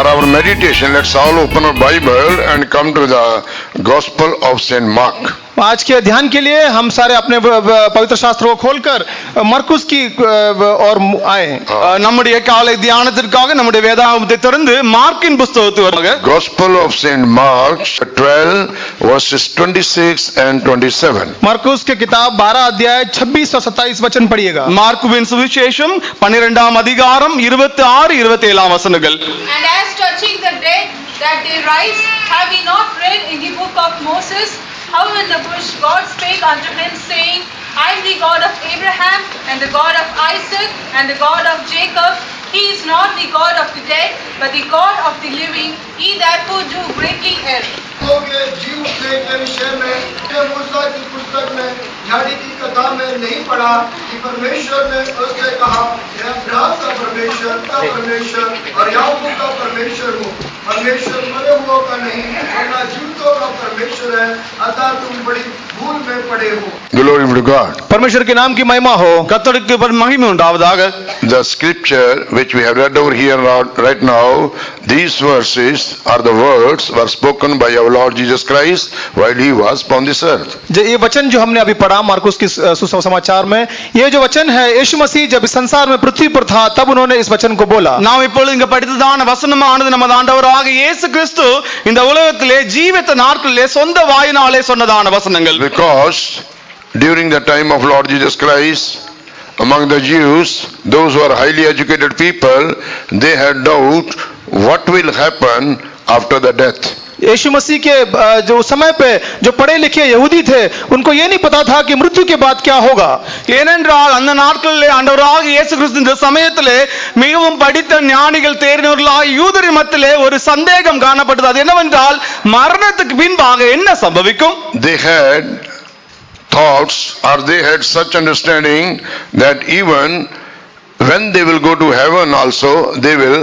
For our meditation, let's all open our Bible and come to the Gospel of Saint Mark. आज के ध्यान के लिए हम सारे अपने पवित्र शास्त्र को खोलकर मरकुस की और आए நம்முடைய காலை தியானத்திற்காக நம்முடைய வேதாகமத்தை திறந்து மார்க்கின் புத்தகத்துக்கு வருக. Gospel of Saint Mark 12 verses 26 and 27. मरकुस के किताब 12 अध्याय 26 और 27 वचन पढ़िएगा. மார்க்குவின் சுவிசேஷம் 12ஆம் அதிகாரம் 26 27ஆம் வசனங்கள். And as touching the dead that they rise, have we not read in the book of Moses how in the bush God spake unto him, saying, I am the God of Abraham and the God of Isaac and the God of Jacob. He is not the God of the dead, but the God of the living. He therefore do greatly err. जीव उठने के विषय में मूसा की पुस्तक में झाड़ी की कथा में नहीं पढ़ा कि परमेश्वर ने उससे कहा मैं अब्राहम का परमेश्वर और याकूब का परमेश्वर हूँ. परमेश्वर मरे हुओं का नहीं वरना जीवितों का परमेश्वर है. अतः तुम बड़ी भूल में पड़े हो. Glory be to God. परमेश्वर के नाम की महिमा हो. கர்த்தருக்கு மகிமை உண்டாவதாக. The scripture which we have read over here right now, these verses are the words were spoken by our Lord Jesus Christ while he was upon this earth. ये वचन जो हमने अभी पढ़ा मार्कुस की सुसमाचार में, ये जो वचन है यीशु मसीह जब इस संसार में पृथ्वी पर था तब उन्होंने इस वचन को बोला. நாம் இப்பொழுது இங்க படித்ததான வசனமானது நமது ஆண்டவராக இயேசு கிறிஸ்து இந்த உலகத்திலே ஜீவித்த நாட்களிலே சொந்த வாயினாலே சொன்னதான வசனங்கள். Because during the time of Lord Jesus Christ, among the Jews, those who are highly educated people, they had doubt what will happen after the death. यीशु मसीह के जो समय पे जो पढ़े लिखे यहूदी थे उनको ये नहीं पता था कि मृत्यु के बाद क्या होगा. ஏனென்றால் அந்த நாட்களிலே ஆண்டவராக இயேசு கிறிஸ்து இந்த சமயத்திலே மிகவும் படித்த ஞானிகள் தேறினவர்களாக யூதரின் மத்தியிலே ஒரு சந்தேகம் காணப்பட்டது. அது என்னவென்றால் மரணத்துக்கு பின்பாக என்ன சம்பவிக்கும். They had thoughts or they had such understanding that even when they will go to heaven also they will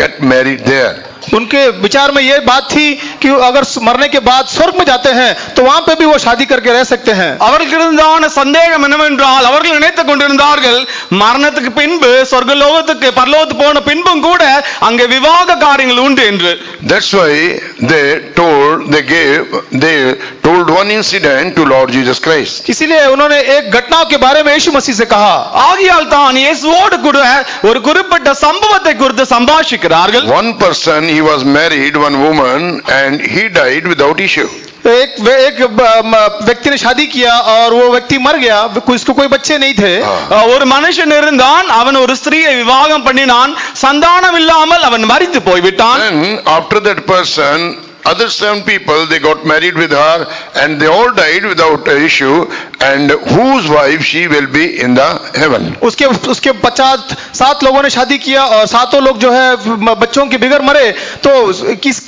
get married there. उनके विचार में ये बात थी कि अगर मरने के बाद स्वर्ग में जाते हैं तो वहां पे भी वो शादी करके रह सकते हैं. அவர்களுக்கு சந்தேகம் என்னவென்றால் அவர்கள் நினைத்துக் கொண்டிருந்தார்கள் மரணத்துக்கு பின்பு சொர்க்கலோகத்துக்கு பரலோகத்துக்கு போன பின்பும் கூட அங்கே விவாக காரியங்கள் உண்டு என்று. That's why they told one incident to Lord Jesus Christ. इसीलिए उन्होंने एक घटना के बारे में यीशु मसीह से कहा. ஆகியால் தான் இயேசுவோடு கூட ஒரு குறிப்பிட்ட சம்பவத்தை குறித்து சம்பாஷிக்கிறார்கள். One person, he was married, one woman, and he died without issue. एक व्यक्ति ने शादी किया और वो व्यक्ति मर गया, उसको कोई बच्चे नहीं थे. ஒரு மனுஷன் இருந்தான், அவன் ஒரு ஸ்திரீயை விவாகம் பண்ணினான், சந்தானம் இல்லாமல் அவன் மரித்து போய்விட்டான். Then after that person, other 7 people, they got married with her and they all died without an issue, and whose wife she will be in the heaven. उसके 7 लोगों ने शादी किया और 7 लोग जो है बच्चों के बिगड़ मरे, तो किस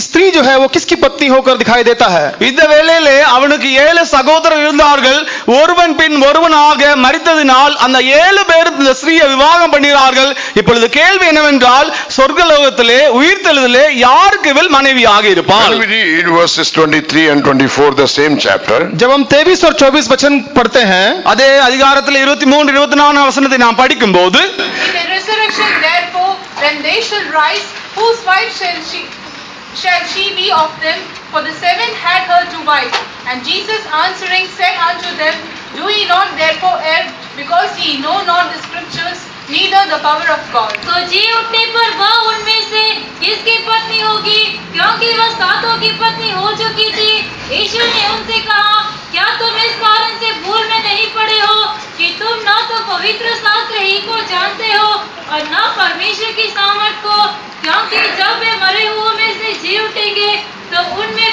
स्त्री जो है वो किसकी पत्नी होकर दिखाई देता है. இந்த வேளையிலே அவனுக்கு 7 சகோதரர் இருந்தார்கள். ஒருவன் பின் ஒருவனாக மரித்ததினால் அந்த 7 பேர் இந்த ஸ்திரீயை விவாகம் பண்ணினார்கள். இப்பொழுது கேள்வி என்னவென்றால் சொர்க்கலோகத்திலே உயிர்த்தெழுதலே யாருக்கு மனைவியாக இருப்பார். When we read verses 23 and 24, the same chapter, जब हम 23 और 24 वचन पढ़ते हैं, அதே அதிகாரத்தில் 23 24 வசனத்தை நாம் படிக்கும்போது, In the resurrection therefore, when they shall rise, whose wife shall she be of them? For the 7 had her to wife. And Jesus answering said unto them, Do ye not therefore err, because ye know not the scriptures, neither the power of God. तो जी उठने पर वह उनमें से किसकी पत्नी होगी, क्योंकि वह 7 की पत्नी हो चुकी थी. यीशु ने उनसे कहा, क्या तुम इस कारण से भूल में नहीं पड़े हो कि तुम न तो पवित्र शास्त्र ही को जानते हो और न परमेश्वर की सामर्थ को. क्योंकि जब वे मरे हुओं में से जी उठेंगे तो उनमें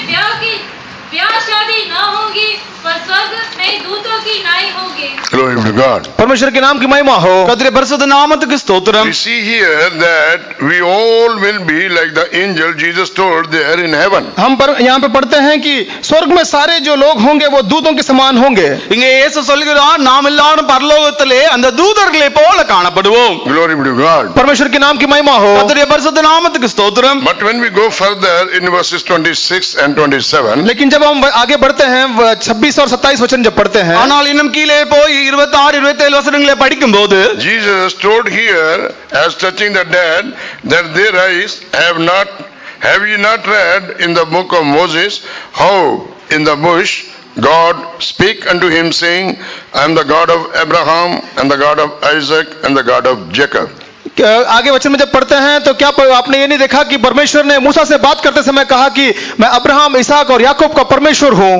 ब्याह शादी न होगी, पर स्वर्ग में दूतों की नाई होगी. glory be to God. परमेश्वर के नाम की महिमा हो. கர்த்தருடைய பரிசுத்த நாமத்துக்கு ஸ்தோத்திரம். We see here that we all will be like the angel Jesus told there in heaven. हम यहाँ पे पढ़ते हैं कि स्वर्ग में सारे जो लोग होंगे वो दूतों के समान होंगे. இங்கே இயேசு சொல்கிறார், நாம் எல்லாரும் பரலோகத்திலே அந்த தூதர்களை போல காணப்படுவோம். Glory be to God. परमेश्वर के नाम की महिमा हो. கர்த்தருடைய பரிசுத்த நாமத்துக்கு ஸ்தோத்திரம். But when we go further in verses 26 and 27, लेकिन जब हम आगे बढ़ते हैं 26 और 27 वचन जब पढ़ते हैं, ஆனால் இன்னும் கீழே போய் 26 27 வசனங்களை படிக்கும்போது Jesus told here, as touching the dead, that their eyes have ye not read in the book of Moses, how in the bush God spake unto him, saying, I am the God of Abraham, and the God of Isaac, and the God of Jacob. आगे वचन में जब पढ़ते हैं तो क्या आपने ये नहीं देखा कि परमेश्वर ने मूसा से बात करते समय कहा कि मैं अब्राहम, इसहाक और याकूब का परमेश्वर हूं।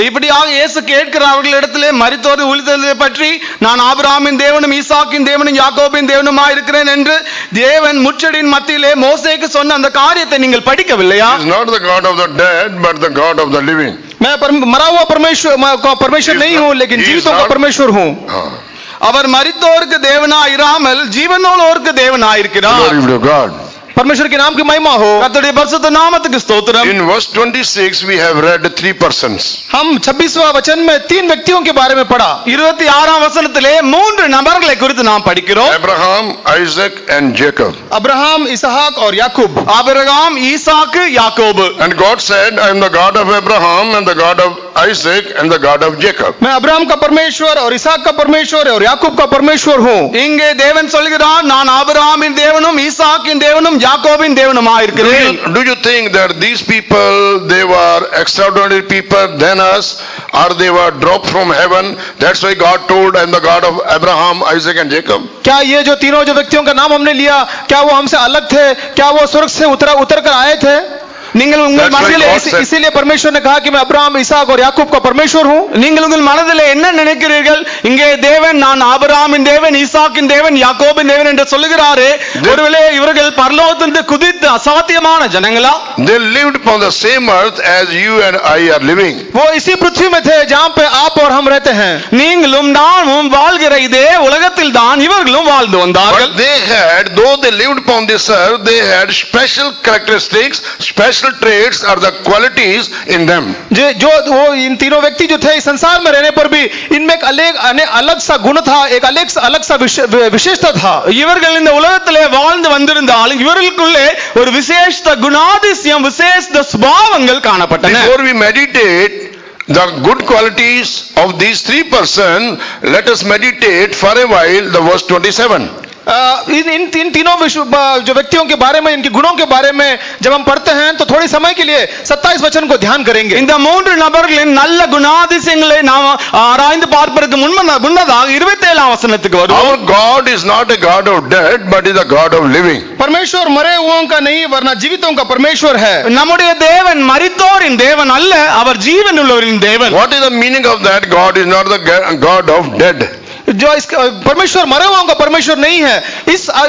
இப்படியாக இயேசு கேட்கிற அவர்களிடத்திலே மரித்தோர் உயிர்த்தெழுதலை பற்றி நான் ஆபிரகாமின் தேவனும் ஈசாக்கின் தேவனும் யாக்கோபின் தேவனுமாய் இருக்கிறேன் என்று தேவன் முச்செடியின் மத்தியிலே மோசேக்கு சொன்ன அந்த காரியத்தை நீங்கள் படிக்கவில்லையா? He is not the God of the dead, but the God of the living. मैं मरा हुआ परमेश्वर नहीं हूं, लेकिन जीवितों का परमेश्वर हूं। அவர் மரித்தோருக்கு தேவனாய் இராமல் ஜீவனோருக்கு தேவனாய் இருக்கிறார்। Glory be to God. परमेश्वर के नाम की महिमा हो। கர்த்தருடைய பரிசுத்த நாமத்துக்கு ஸ்தோத்திரம்। In verse 26 we have read 3 persons. हम 26वां वचन में 3 व्यक्तियों के बारे में पढ़ा। 26ஆம் வசனத்திலே 3 நபர்களை குறித்து நாம் படிக்கிறோம்। Abraham, Isaac and Jacob. Abraham, इसहाक और याकूब। ஆபிரகாம், ஈசாக்கு, யாக்கோபு। And God said, I am the God of Abraham and the God of Isaac and the God of Jacob. मैं अब्राहम का परमेश्वर और इसहाक का परमेश्वर और याकूब का परमेश्वर हूं। இங்கே தேவன் சொல்கிறார், நான் ஆபிரகாமின் தேவனும் ஈசாக்கின் தேவனும் யாக்கோபின் தேவனுமாய் இருக்கிறேன்। Do you think that these people, they were extraordinary people than us, or they were dropped from heaven? That's why God told, I am the God of Abraham, Isaac and Jacob. क्या ये जो तीनों जो व्यक्तियों का नाम हमने लिया, क्या वो हमसे अलग थे? क्या वो स्वर्ग से उतर कर आए थे? நீங்கள் உங்கள் மனதிலே इसीलिए परमेश्वर ने कहा कि मैं अब्राहम, इसहाक और याकूब का परमेश्वर हूं। நீங்கள் உங்கள் மனதிலே என்ன நினைக்கிறீர்கள்? இங்கே தேவன் நான் ஆபிரகாமின் தேவன், ஈசாக்கின் தேவன், யாக்கோபின் தேவன் என்று சொல்லுகிறாரே, ஒருவேளை இவர்கள் பரலோகத்திலிருந்து குதித்து அசாத்தியமான ஜனங்களா? They lived upon the same earth as you and I are living. वो इसी पृथ्वी में थे जहां पे आप और हम रहते हैं। நீங்களும் நானும் வாழ்கிற இதே உலகத்தில் தான் இவர்களும் வாழ்ந்து வந்தார்கள்। But they had, though they lived upon this earth, they had special characteristics, special traits or the qualities in them. जो वो इन तीनों व्यक्ति जो थे इस संसार में रहने पर भी इनमें एक अलग सा गुण था, एक अलग सा विशेषता था। இவர்கள் இந்த உலகத்திலே வாழ்ந்து வந்திருந்தால் இவர்களுக்குள்ளே ஒரு விசேஷ குணாதிசயம், விசேஷ சுபாவங்கள் காணப்பட்டன। Before we meditate the good qualities of these 3 persons, let us meditate for a while the verse 27. इन तीनों जो व्यक्तियों के बारे में, इनके गुणों के बारे में जब हम पढ़ते हैं तो थोड़ी समय के लिए 27 वचन को ध्यान करेंगे। இந்த 3 நபர்களின் நல்ல குணாதிசயங்களை நாம் ஆராய்ந்து பார்ப்பதற்கு முன்னதாக 27ஆம் வசனத்துக்கு வருவோம்। Our God is not a God of dead, but is a God of living. परमेश्वर मरे हुओं का नहीं वरना जीवितों का परमेश्वर है। நம்முடைய தேவன் மரித்தோரின் தேவன் அல்ல, அவர் ஜீவனுள்ளவரின் தேவன்। What is the meaning of that? God is not the God of dead. जो इसका परमेश्वर मरे हुओं का परमेश्वर नहीं है,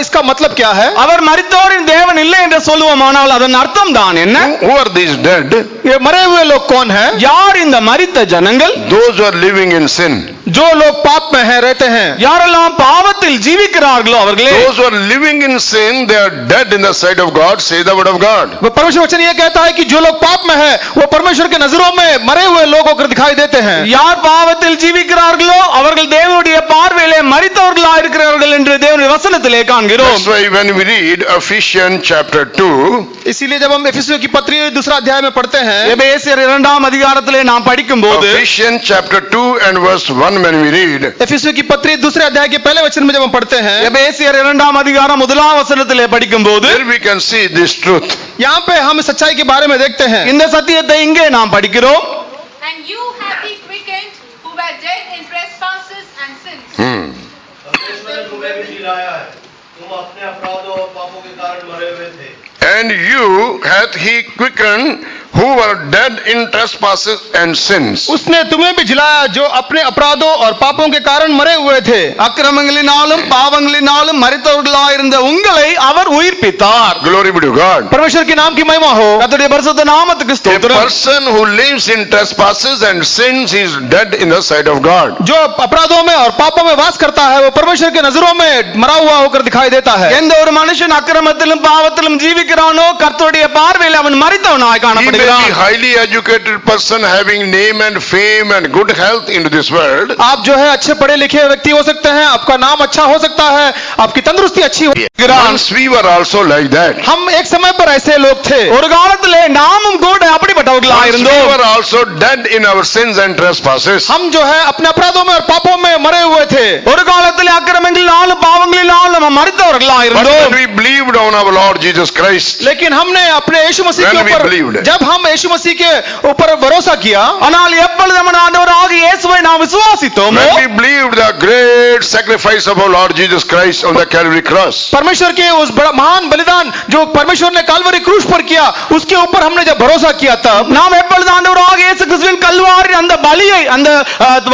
इसका मतलब क्या है? அவர் மரித்தோரின் தேவன் இல்லை என்று சொல்லுவோமானால் அதன் அர்த்தம் தான் என்ன? Who are these dead? ये मरे हुए लोग कौन हैं? யார் இந்த மரித்த ஜனங்கள்? Those who are living in sin. जो लोग पाप में हैं, रहते हैं। யாரெல்லாம் பாவத்தில் ஜீவிக்கிறார்களோ அவர்களே। Those who are living in sin, they are dead in the sight of God, say the word of God. परमेश्वर वचन ये कहता है कि जो लोग पाप में हैं, वो परमेश्वर के नजरों में मरे हुए लोगों को दिखाई देते हैं। யார் பாவத்தில் ஜீவிக்கிறார்களோ அவர்கள் தேவனுடைய பார்வையிலே மரித்தவர்களாய் இருக்கிறார்கள் என்று தேவனுடைய வசனத்திலே காண்கிறோம்। That's why when we read Ephesians chapter 2, इसीलिए जब हम एफिसियों की पत्री 2 अध्याय में पढ़ते हैं, எபேசியர் 2ஆம் அதிகாரத்திலே நாம் படிக்கும்போது Ephesians chapter 2 and verse 1 when we read, एफिसियों की पत्री 2 अध्याय के पहले वचन में जब हम पढ़ते हैं, எபேசியர் 2ஆம் அதிகாரம் 1ஆம் வசனத்திலே படிக்கும்போது there we can see this truth. यहाँ पे हम सच्चाई के बारे में देखते हैं। இந்த சத்தியத்தை இங்கே நாம் படிக்கிறோம்। And you have he quickened who were dead in trespasses and sins. परमेश्वर ने तुम्हें भी जिलाया है, तुम अपने अपराधों और पापों के कारण मरे हुए थे। And you hath he quickened who were dead in trespasses and sins. उसने तुम्हें भी जिलाया जो अपने अपराधों और पापों के कारण मरे हुए थे। அக்கிரமங்களினாலும் பாவங்களினாலும் மரித்தவர்களாயிருந்த உங்களை அவர் உயிர்ப்பித்தார்। Glory be to God. परमेश्वर के नाम की महिमा हो। கர்த்தருடைய பரிசுத்த நாமத்துக்கு A ஸ்தோத்திரம்। person who lives in trespasses and sins is dead in the sight of God. जो अपराधों में और पापों में वास करता है, वो परमेश्वर के नजरों में मरा हुआ होकर दिखाई देता है। எந்த ஒரு மனுஷன் அக்கிரமத்திலும் பாவத்திலும் ஜீவிக்கிறானோ கர்த்தருடைய பார்வையில் அவன் மரித்தவனாய் காணப்படுகிறான்। அழைக்கப்படுகிறான். highly educated person having name and fame and good health into this world. आप जो है अच्छे पढ़े लिखे व्यक्ति हो सकते हैं, आपका नाम अच्छा हो सकता है, आपकी तंदुरुस्ती अच्छी हो। Once we were also like that. हम एक समय पर ऐसे लोग थे, ஒரு காலத்திலே நாமும் கூட அப்படிப்பட்டவர்களா Once we இருந்தோம். were also dead in our sins and trespasses. हम जो है अपने अपराधों में और पापों में मरे हुए थे। ஒரு காலத்திலே அக்கிரமங்களினாலும் பாவங்களினாலும் நம்ம மரித்தவர்களா But இருந்தோம். when we believed on our Lord Jesus Christ, लेकिन हमने अपने यीशु मसीह के When we ऊपर, believed. जब हम यीशु मसीह के ऊपर भरोसा किया, ஆனால் எப்பொழுது நம்ம ஆண்டவராகிய இயேசுவை நாம் விசுவாசித்தோமோ, when we believed the great sacrifice of our Lord Jesus Christ on the Calvary cross, परमेश्वर के उस बड़ा महान बलिदान जो परमेश्वर ने कालवरी क्रूस पर किया, उसके ऊपर हमने जब भरोसा किया, तब நாம் எப்பொழுது ஆண்டவராகிய இயேசு கிறிஸ்துவின் கல்வாரி அந்த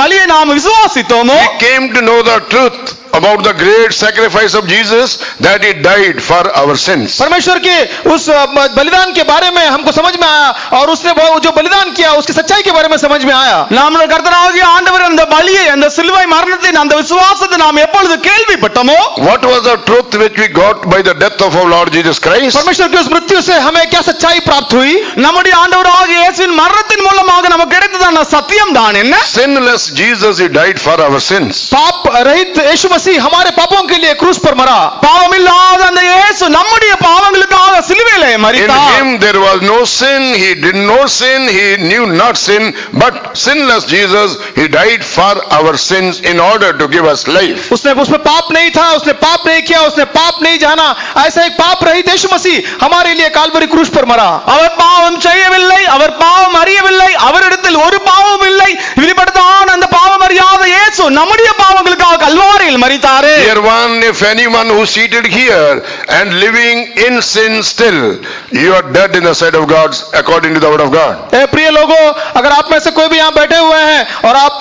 பலியை நாம் விசுவாசித்தோமோ, we came to know the truth about the great sacrifice of Jesus, that he died for our sins. परमेश्वर के उस बलिदान के बारे में हमको समझ में आया, और उसने वो जो बलिदान किया उसकी सच्चाई के बारे में समझ में आया। நாம் கர்த்தராகிய ஆண்டவர் அந்த பலியை, அந்த சிலுவை மரணத்தின் அந்த விசுவாசத்தை நாம் எப்பொழுது கேள்விப்பட்டோமோ, What was the truth which we got by the death of our Lord Jesus Christ? परमेश्वर की उस मृत्यु से हमें क्या सच्चाई प्राप्त हुई? நம்முடைய ஆண்டவராகிய இயேசுவின் மரணத்தின் மூலமாக நமக்கு கிடைத்ததான சத்தியம் தான் என்ன? Sinless Jesus, he died for our sins. पाप रहित यीशु मसीह हमारे पापों के लिए क्रूस पर मरा। பாவமில்லாத அந்த இயேசு நம்முடைய பாவங்களுக்காக சிலுவையிலே In மரித்தார். him there was no sin, he did no sin, he knew not sin, but sinless Jesus, he died for our sins in order to give us life. उसमें पाप नहीं था, उसने पाप नहीं किया, उसने पाप नहीं जाना, ऐसा एक पाप रहित यीशु मसीह हमारे लिए कालवरी क्रूस पर मरा। அவர் பாவம் செய்யவில்லை, அவர் பாவம் அறியவில்லை, அவரிடத்தில் ஒரு பாவமும் இல்லை. இப்படிப்பட்டதான அந்த பாவம் அறியாத இயேசு நம்முடைய பாவங்களுக்காக கல்வாரியில் மரித்தாரே. Dear one, if anyone who seated here and living in sin still, you are dead in the sight of God according to the word of God. ए प्रिय लोगों, अगर आप में से कोई भी यहाँ बैठे हुए हैं और आप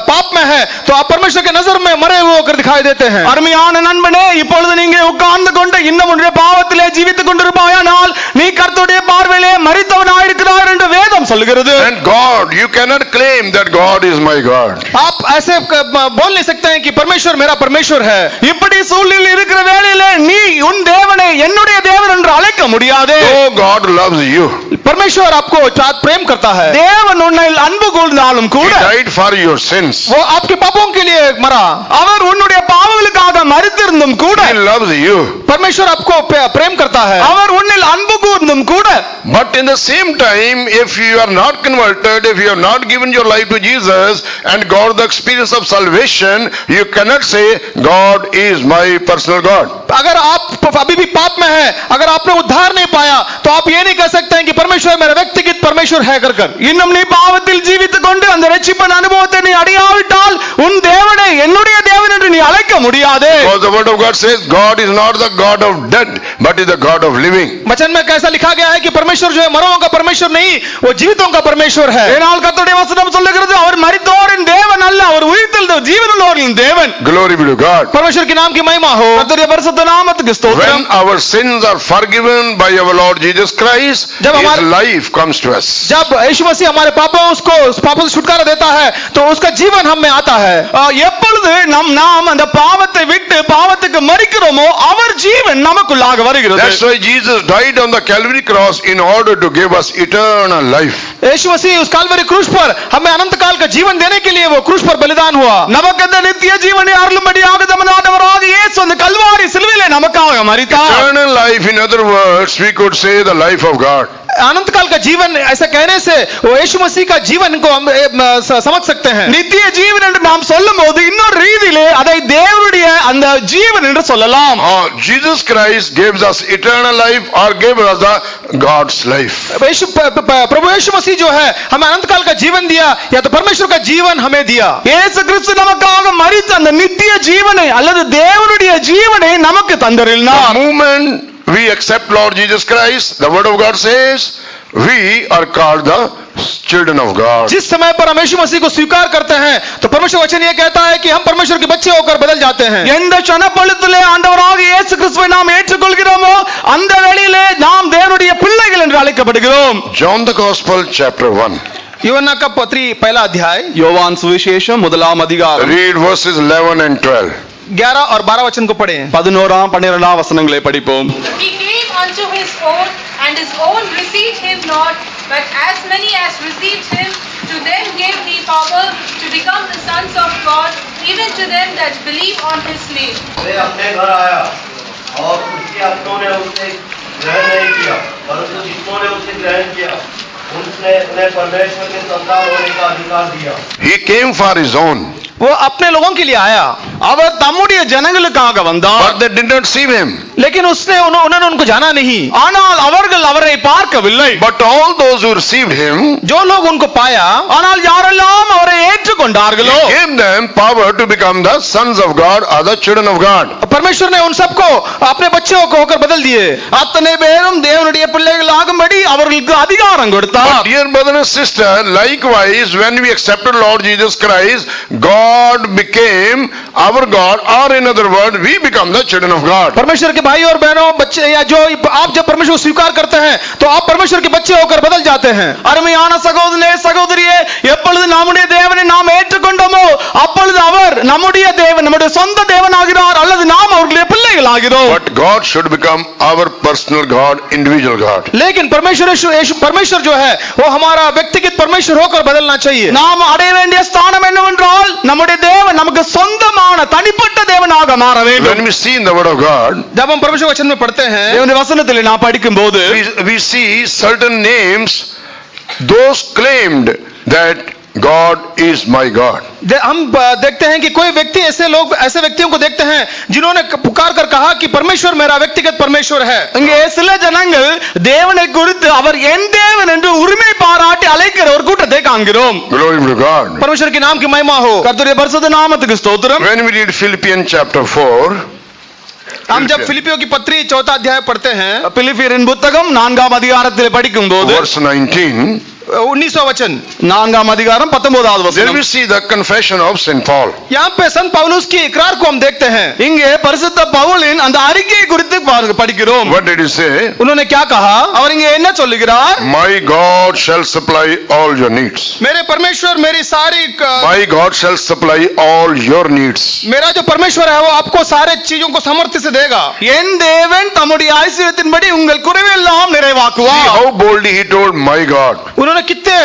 पाप में हैं, तो आप परमेश्वर के नजर में मरे हुए होकर दिखाई देते हैं। அருமையான நண்பனே, இப்பொழுது நீங்க உட்கார்ந்து கொண்டு இன்னும் உன்னுடைய பாவத்திலே ஜீவித்துக் கொண்டிருப்பாயானால் நீ கர்த்தருடைய பார்வையிலே மரித்தவனாயிருக்கிறாய் என்று வேதம் சொல்லுகிறது. And God, you cannot claim that God is my God. आप ऐसे बोल नहीं सकते हैं कि परमेश्वर मेरा परमेश्वर है। இப்படி சூழ்நிலை இருக்கிற வேளையிலே நீ உன் தேவனை என்னுடைய தேவன் என்று அழைக்க முடியாது. Oh, God loves you. परमेश्वर आपको प्रेम करता है। தேவன் உன்னை அன்பு கூர்ந்தாலும் He கூட died for your sins. वो आपके पापों के लिए मरा। அவர் உன்னுடைய பாவங்களுக்காக மரித்திருந்தும் கூட He loves you. परमेश्वर आपको प्रेम करता है। அவர் உன்னில் அன்பு கூர்ந்தும் கூட, But in the same time, if you are not converted, if you have not given your life to Jesus and got the experience of salvation, you cannot say God is my personal God. अगर आप अभी भी पाप में हैं, अगर आपने उद्धार नहीं पाया, तो आप ये नहीं कह सकते हैं कि परमेश्वर मेरा व्यक्तिगत परमेश्वर है कर। இன்னும் நீ பாவத்தில் ஜீவித்துக் கொண்டு அந்த ரட்சிப்பின் அனுபவத்தை நீ அடையாவிட்டால் உன் தேவனை என்னுடைய தேவன் என்று நீ அழைக்க முடியாது. Because the word of God says God is not the God of dead, but is the God of living. वचन में कैसा लिखा गया है कि परमेश्वर जो है मरों का परमेश्वर नहीं, वो जीवितों का परमेश्वर है। ஏனால் கர்த்தருடைய வசனம் சொல்லுகிறது அவர் மரித்தோரின் தேவன் அல்ல, அவர் உயிர்த்தெழுந்த ஜீவனுள்ளோரின் தேவன். Glory be to God. परमेश्वर के नाम की महिमा हो। கர்த்தருடைய பரிசுத்த நாமத்துக்கு ஸ்தோத்திரம். When our sins are forgiven by our Lord Jesus Christ, जब His हमारे- life comes to us. जब यीशु मसीह हमारे पापों उस पापों से छुटकारा देता है, तो उसका जीवन हम में आता है। எப்பொழுது நாம் அந்த பாவத்தை விட்டு பாவத்துக்கு மரிக்கிறோமோ அவர் ஜீவன் நமக்குள்ளாக வருகிறது. That's why Jesus died on the Calvary cross in order to give us eternal life. यीशु मसीह उस कालवरी क्रूस पर हमें अनंत काल का जीवन देने के लिए वो क्रूस पर बलिदान हुआ। நமக்கு அந்த நித்திய ஜீவனை அருளும்படியாக நமது ஆண்டவராகிய இயேசு அந்த கல்வாரி சிலுவையிலே நமக்காக மரித்தார். Eternal life, in other words, we could say the life of God. अनंत काल का जीवन ऐसा कहने से वो यीशु मसीह का जीवन को हम समझ सकते हैं। நித்திய ஜீவன் என்று நாம் சொல்லும்போது இன்னொரு ரீதியிலே அதை தேவனுடைய அந்த ஜீவன் என்று சொல்லலாம். Jesus Christ gives us eternal life or gave us the God's life. प्रभु यीशु मसीह जो है हमें अनंत काल का जीवन दिया, या तो परमेश्वर का जीवन हमें दिया। இயேசு கிறிஸ்து நமக்காக மரித்த அந்த நித்திய ஜீவனை அல்லது தேவனுடைய ஜீவனை நமக்கு தந்தருளினார். The moment we accept Lord Jesus Christ, the word of God says, we are called the children of God. जिस समय पर हम यीशु मसीह को स्वीकार करते हैं, तो परमेश्वर वचन ये कहता है कि हम परमेश्वर के बच्चे होकर बदल जाते हैं। எந்த க்ஷணப்பொழுதிலே ஆண்டவராகிய இயேசு கிறிஸ்துவை நாம் ஏற்றுக்கொள்கிறோமோ அந்த வேளையிலே நாம் தேவனுடைய பிள்ளைகள் என்று அழைக்கப்படுகிறோம். John the Gospel chapter 1. यूहन्ना का पत्री पहला अध्याय, யோவான் சுவிசேஷம் முதலாம் அதிகாரம். Read verses 11 and 12. 11 और 12 वचन को पढ़ें। 11 12 வசனங்களை படிப்போம். He came unto his own, and his own received him not, but as many as received him, to them gave he power to become the sons of God, even to them that believe on his name. वे अपने घर आया और उसके अपनों ने उसे ग्रहण नहीं किया, परंतु जितनों ने उसे ग्रहण किया उन्हें परमेश्वर के संतान होने का अधिकार दिया. He came for his own, वो अपने लोगों के लिए आया, அவர் தம்முடைய ஜனங்களுக்காக வந்தார். but they did not see him. लेकिन उन्होंने उनको जाना नहीं। ஆனால் அவர்கள் அவரை பார்க்கவில்லை. But all those who received him, जो लोग उनको पाया, ஆனால் யாரெல்லாம் அவரை ஏற்றுக்கொண்டார்களோ he gave them power to become the sons of God or the children of God. परमेश्वर ने उन सबको अपने बच्चों को होकर बदल दिए। அத்தனை பேரும் தேவனுடைய பிள்ளைகள் ஆகும்படி அவர்களுக்கு அதிகாரம் கொடுத்தார். But dear brother and sister, likewise when we accepted Lord Jesus Christ, God became our God, or in other words, we become the children of God. परमेश्वर के भाई और बहनों, बच्चे या जो आप जब परमेश्वर को स्वीकार करते हैं तो आप परमेश्वर के बच्चे होकर बदल जाते हैं। அருமையான சகோதரனே சகோதரியே, எப்பொழுது நம்முடைய தேவனை நாம் ஏற்றுக்கொண்டோமோ அப்பொழுது அவர் நம்முடைய தேவன், நம்முடைய சொந்த தேவன் ஆகிறார், அல்லது நாம் அவர்களுடைய பிள்ளைகள் ஆகிறோம். But God should become our personal God, individual God. लेकिन परमेश्वर जो है वो हमारा व्यक्तिगत परमेश्वर होकर बदलना चाहिए। நாம் அடைய வேண்டிய ஸ்தானம் என்னவென்றால் நம்முடைய தேவன் நமக்கு சொந்தமான தனிப்பட்ட தேவனாக மாற வேண்டும். When we see in the word of God, जब हम परमेश्वर वचन में पढ़ते हैं, தேவனுடைய வசனத்தில் நாம் படிக்கும்போது we see certain names, those claimed that God is my God. हम देखते हैं कि कोई व्यक्ति ऐसे व्यक्तियों को देखते हैं जिन्होंने पुकार कर कहा कि परमेश्वर मेरा व्यक्तिगत परमेश्वर है। இங்கே சில ஜனங்கள் தேவனை குறித்து அவர் என் தேவன் என்று உரிமை பாராட்டி அழைக்கிற ஒரு கூட்டத்தை காண்கிறோம். Glory to God. परमेश्वर के नाम की महिमा हो। கர்த்தருடைய பரிசுத்த நாமத்துக்கு ஸ்தோத்திரம். When we read Philippians chapter 4, हम जब फिलिपियों की पत्री 4 अध्याय पढ़ते हैं, பிலிப்பியரின் புத்தகம் 4ஆம் அதிகாரத்தில் படிக்கும்போது verse 19, 19वां वचन, 4ஆம் அதிகாரம் 19வது there வசனம். we see the confession of St. Paul. यहाँ पे संत पौलुस की इकरार को हम देखते हैं। இங்கே பரிசுத்த பவுலின் அந்த அறிக்கையை குறித்து படிக்கிறோம். What did he say? उन्होंने क्या कहा? அவர் இங்கே என்ன சொல்லுகிறார்? My God shall supply all your needs. मेरे परमेश्वर मेरी सारी My God shall supply all your needs. मेरा जो परमेश्वर है वो आपको सारे चीजों को सामर्थ्य से देगा। என் தேவன் தம்முடைய ஐஸ்வரியத்தின்படி உங்கள் குறைவெல்லாம் See நிறைவாக்குவார். how boldly he told, my God. उन्होंने कितने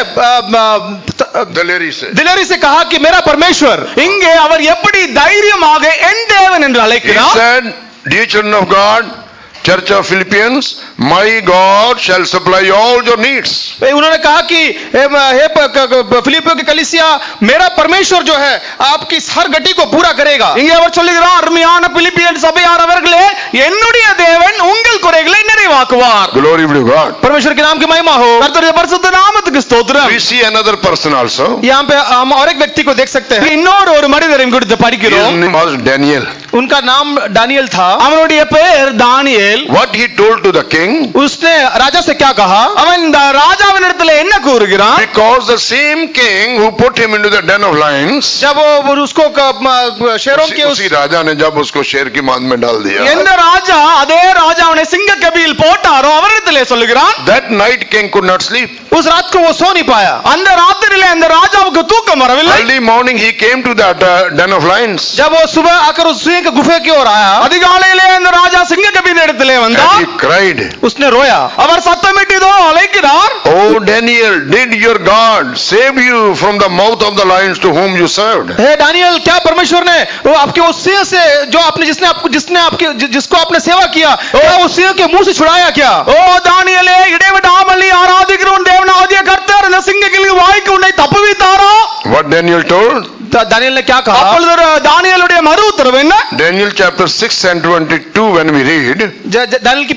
Dileri से. दिलेरी से कहा कि मेरा परमेश्वर। இங்கே அவர் எப்படி தைரியமாக என் தேவன் என்று He அழைக்கிறார்? said, dear children of God, Church of Philippians, my God shall supply all your needs. उन्होंने कहा कि फिलिपियों की कलीसिया, मेरा परमेश्वर जो है आपकी हर गति को पूरा करेगा। இங்கே அவர் சொல்லுகிறார், அருமையான பிலிப்பியன் சபையார் அவர்களே, என்னுடைய தேவன் உங்கள் குறைகளை நிறைவாக்குவார். Glory be to God. परमेश्वर के नाम की महिमा हो। கர்த்தருடைய பரிசுத்த நாமத்துக்கு ஸ்தோத்திரம். We see another person also. यहाँ पे हम और एक व्यक्ति को देख सकते हैं। இன்னொரு ஒரு மனிதரையும் குறித்து His படிக்கிறோம். name was Daniel. उनका नाम दानियल था। அவனுடைய பெயர் தானியேல். What he told to the king? उसने राजा से क्या कहा? அவன் இந்த ராஜாவினிடத்தில் என்ன கூறுகிறான்? Because the same king who put him into the den of lions, जब वो उसको शेरों के उसी राजा ने जब उसको शेर की मान में डाल दिया, எந்த ராஜா அதே ராஜா அவனை சிங்க கபியில் போட்டாரோ அவரிடத்திலே சொல்லுகிறான், that night king could not sleep. उस रात को वो सो नहीं पाया। அந்த ராத்திரியிலே அந்த ராஜாவுக்கு தூக்கம் வரவில்லை. Early morning he came to that den of lions. जब वो सुबह आकर उस सिंह के गुफे की ओर आया, அதிகாலையிலே அந்த ராஜா சிங்க கபியின் இடத்திலே And வந்தார். he cried, उसने रोया। அவர் சத்தமிட்டதோ அழைக்கிறார், Oh Daniel, did your God save you from the mouth of the lions to whom you served? हे दानियल, क्या परमेश्वर ने वो आपके उस सिंह से जो आपने जिसको आपने सेवा किया, क्या उस सिंह के मुंह से छुड़ाया क्या? ஓ தானியேலே, இடைவிடாமல் நீ ஆராதிக்கிற உன் தேவனாகிய கர்த்தர் இந்த சிங்கங்களின் வாய்க்கு உன்னை தப்புவித்தாரோ? What Daniel told? दानियल ने क्या कहा? அப்பொழுது தானியேலுடைய மறு உத்தரவு என்ன? Daniel chapter 6 and 22 when we read, Daniel की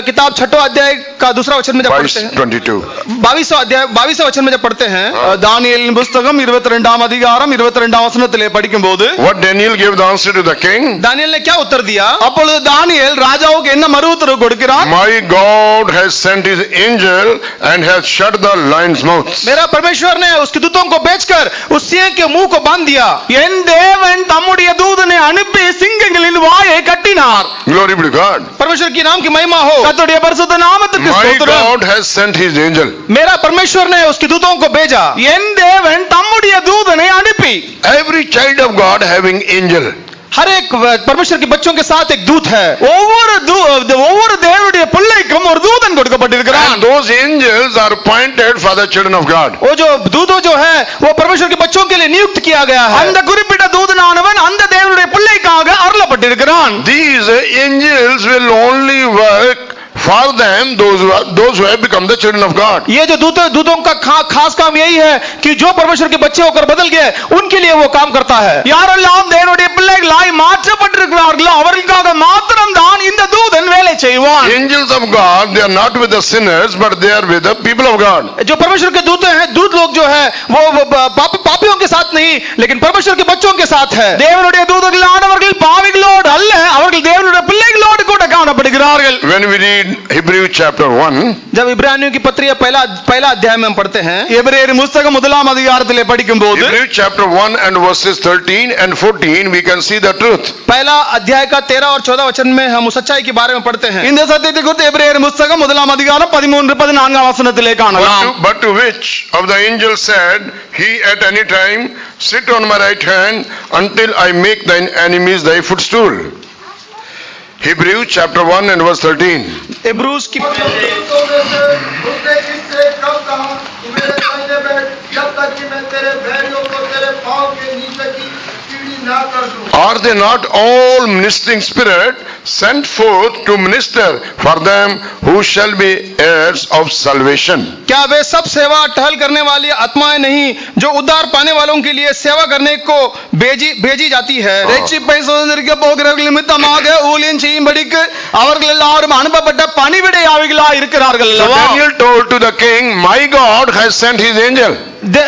किताब 6वां अध्याय का दूसरा वचन में जब verse पढ़ते हैं, 22. 22वें वचन में जब पढ़ते हैं, தானியேலின் புத்தகம் 22ஆம் அதிகாரம் 22ஆம் வசனத்திலே படிக்கும்போது What Daniel gave the answer to the king? दानियल ने क्या उत्तर दिया? அப்பொழுது தானியேல் ராஜாவுக்கு என்ன மறு உத்தரவு கொடுக்கிறார்? My God has sent his angel and has shut the lions' mouths. मेरा परमेश्वर ने उसके दूतों को भेजकर उस सिंह के मुंह को बांध दिया। என் தேவன் தம்முடைய தூதனை அனுப்பி சிங்கங்களின் வாயை கட்டினார். Glory be to God. परमेश्वर की नाम की महिमा हो। கர்த்தருடைய பரிசுத்த நாமத்துக்கு My ஸ்தோத்திரம். God has sent his angel. मेरा परमेश्वर ने उसके दूतों को भेजा। என் தேவன் தம்முடைய தூதனை அனுப்பி Every child of God having angel. हर एक परमेश्वर के बच्चों के साथ एक दूत है. ஒவ்வொரு தேவனுடைய பிள்ளைக்கும் ஒரு தூதன் கொடுக்கப்பட்டிருக்கிறான். And those angels are appointed for the children of God. वो जो दूत जो है वो परमेश्वर के बच्चों के लिए नियुक्त किया गया है. அந்த குறிப்பிட்ட தூதனானவன் அந்த தேவனுடைய பிள்ளைக்காக அருளப்பட்டிருக்கிறான். These angels will only work for them, those who have become the children of God. ये जो दूतों का खास काम यही है कि जो परमेश्वर के बच्चे होकर बदल गए उनके लिए वो काम करता है. யாரெல்லாம் தேவனுடைய பிள்ளைகளாய் மாற்றப்பட்டிருக்கிறார்களோ அவர்களுக்காக மாத்திரம்தான் இந்த தூதன் வேலை செய்வான். Angels of God, they are not with the sinners, but they are with the people of God. जो परमेश्वर के दूत लोग जो है वो पापियों के साथ नहीं लेकिन परमेश्वर के बच्चों के साथ है. தேவனுடைய தூதர்களானவர்கள் பாவிகளோடு அல்ல, அவர்கள் தேவனுடைய பிள்ளைகளோடு கூட காணப்படுகிறார்கள். When we read Hebrew chapter 1, जब इब्रानियों की पत्री पहला अध्याय में हम पढ़ते हैं, எபிரேயர் புத்தகம் முதலாம் அதிகாரத்திலே படிக்கும்போது Hebrew chapter 1 and verses 13 and 14, we can see the truth. पहला अध्याय का 13 और 14 वचन में हम उस सच्चाई के बारे में पढ़ते हैं. இந்த சத்தியத்தை குறித்து எபிரேயர் புத்தகம் முதலாம் அதிகாரம் 13-14 வசனத்திலே காணலாம். But to which of the angels said he at any time, sit on my right hand until I make thine enemies thy footstool? Hebrew chapter 1 and verse 13. इब्रूस की उसने इससे कब कहा कि मेरे सामने बैठ जब तक कि मैं तेरे बैरियों को तेरे पांव के नीचे की सीढ़ी ना कर दूं. Are they not all ministering spirit sent forth to minister for them who shall be heirs of salvation? क्या वे सब सेवा टहल करने वाली आत्माएं नहीं जो उद्धार पाने वालों के लिए सेवा करने को भेजी जाती है? ரட்சிப்பை சுதந்தரிக்க போகிறவர்கள் நிமித்தமாக ஊழியம் செய்யும்படிக்கு அவர்கள் எல்லாரும் அனுப்பப்பட்ட பணிவிடை ஆவிகளாய் இருக்கிறார்கள் So அல்லவா? Daniel told to the king, my God has sent his angel.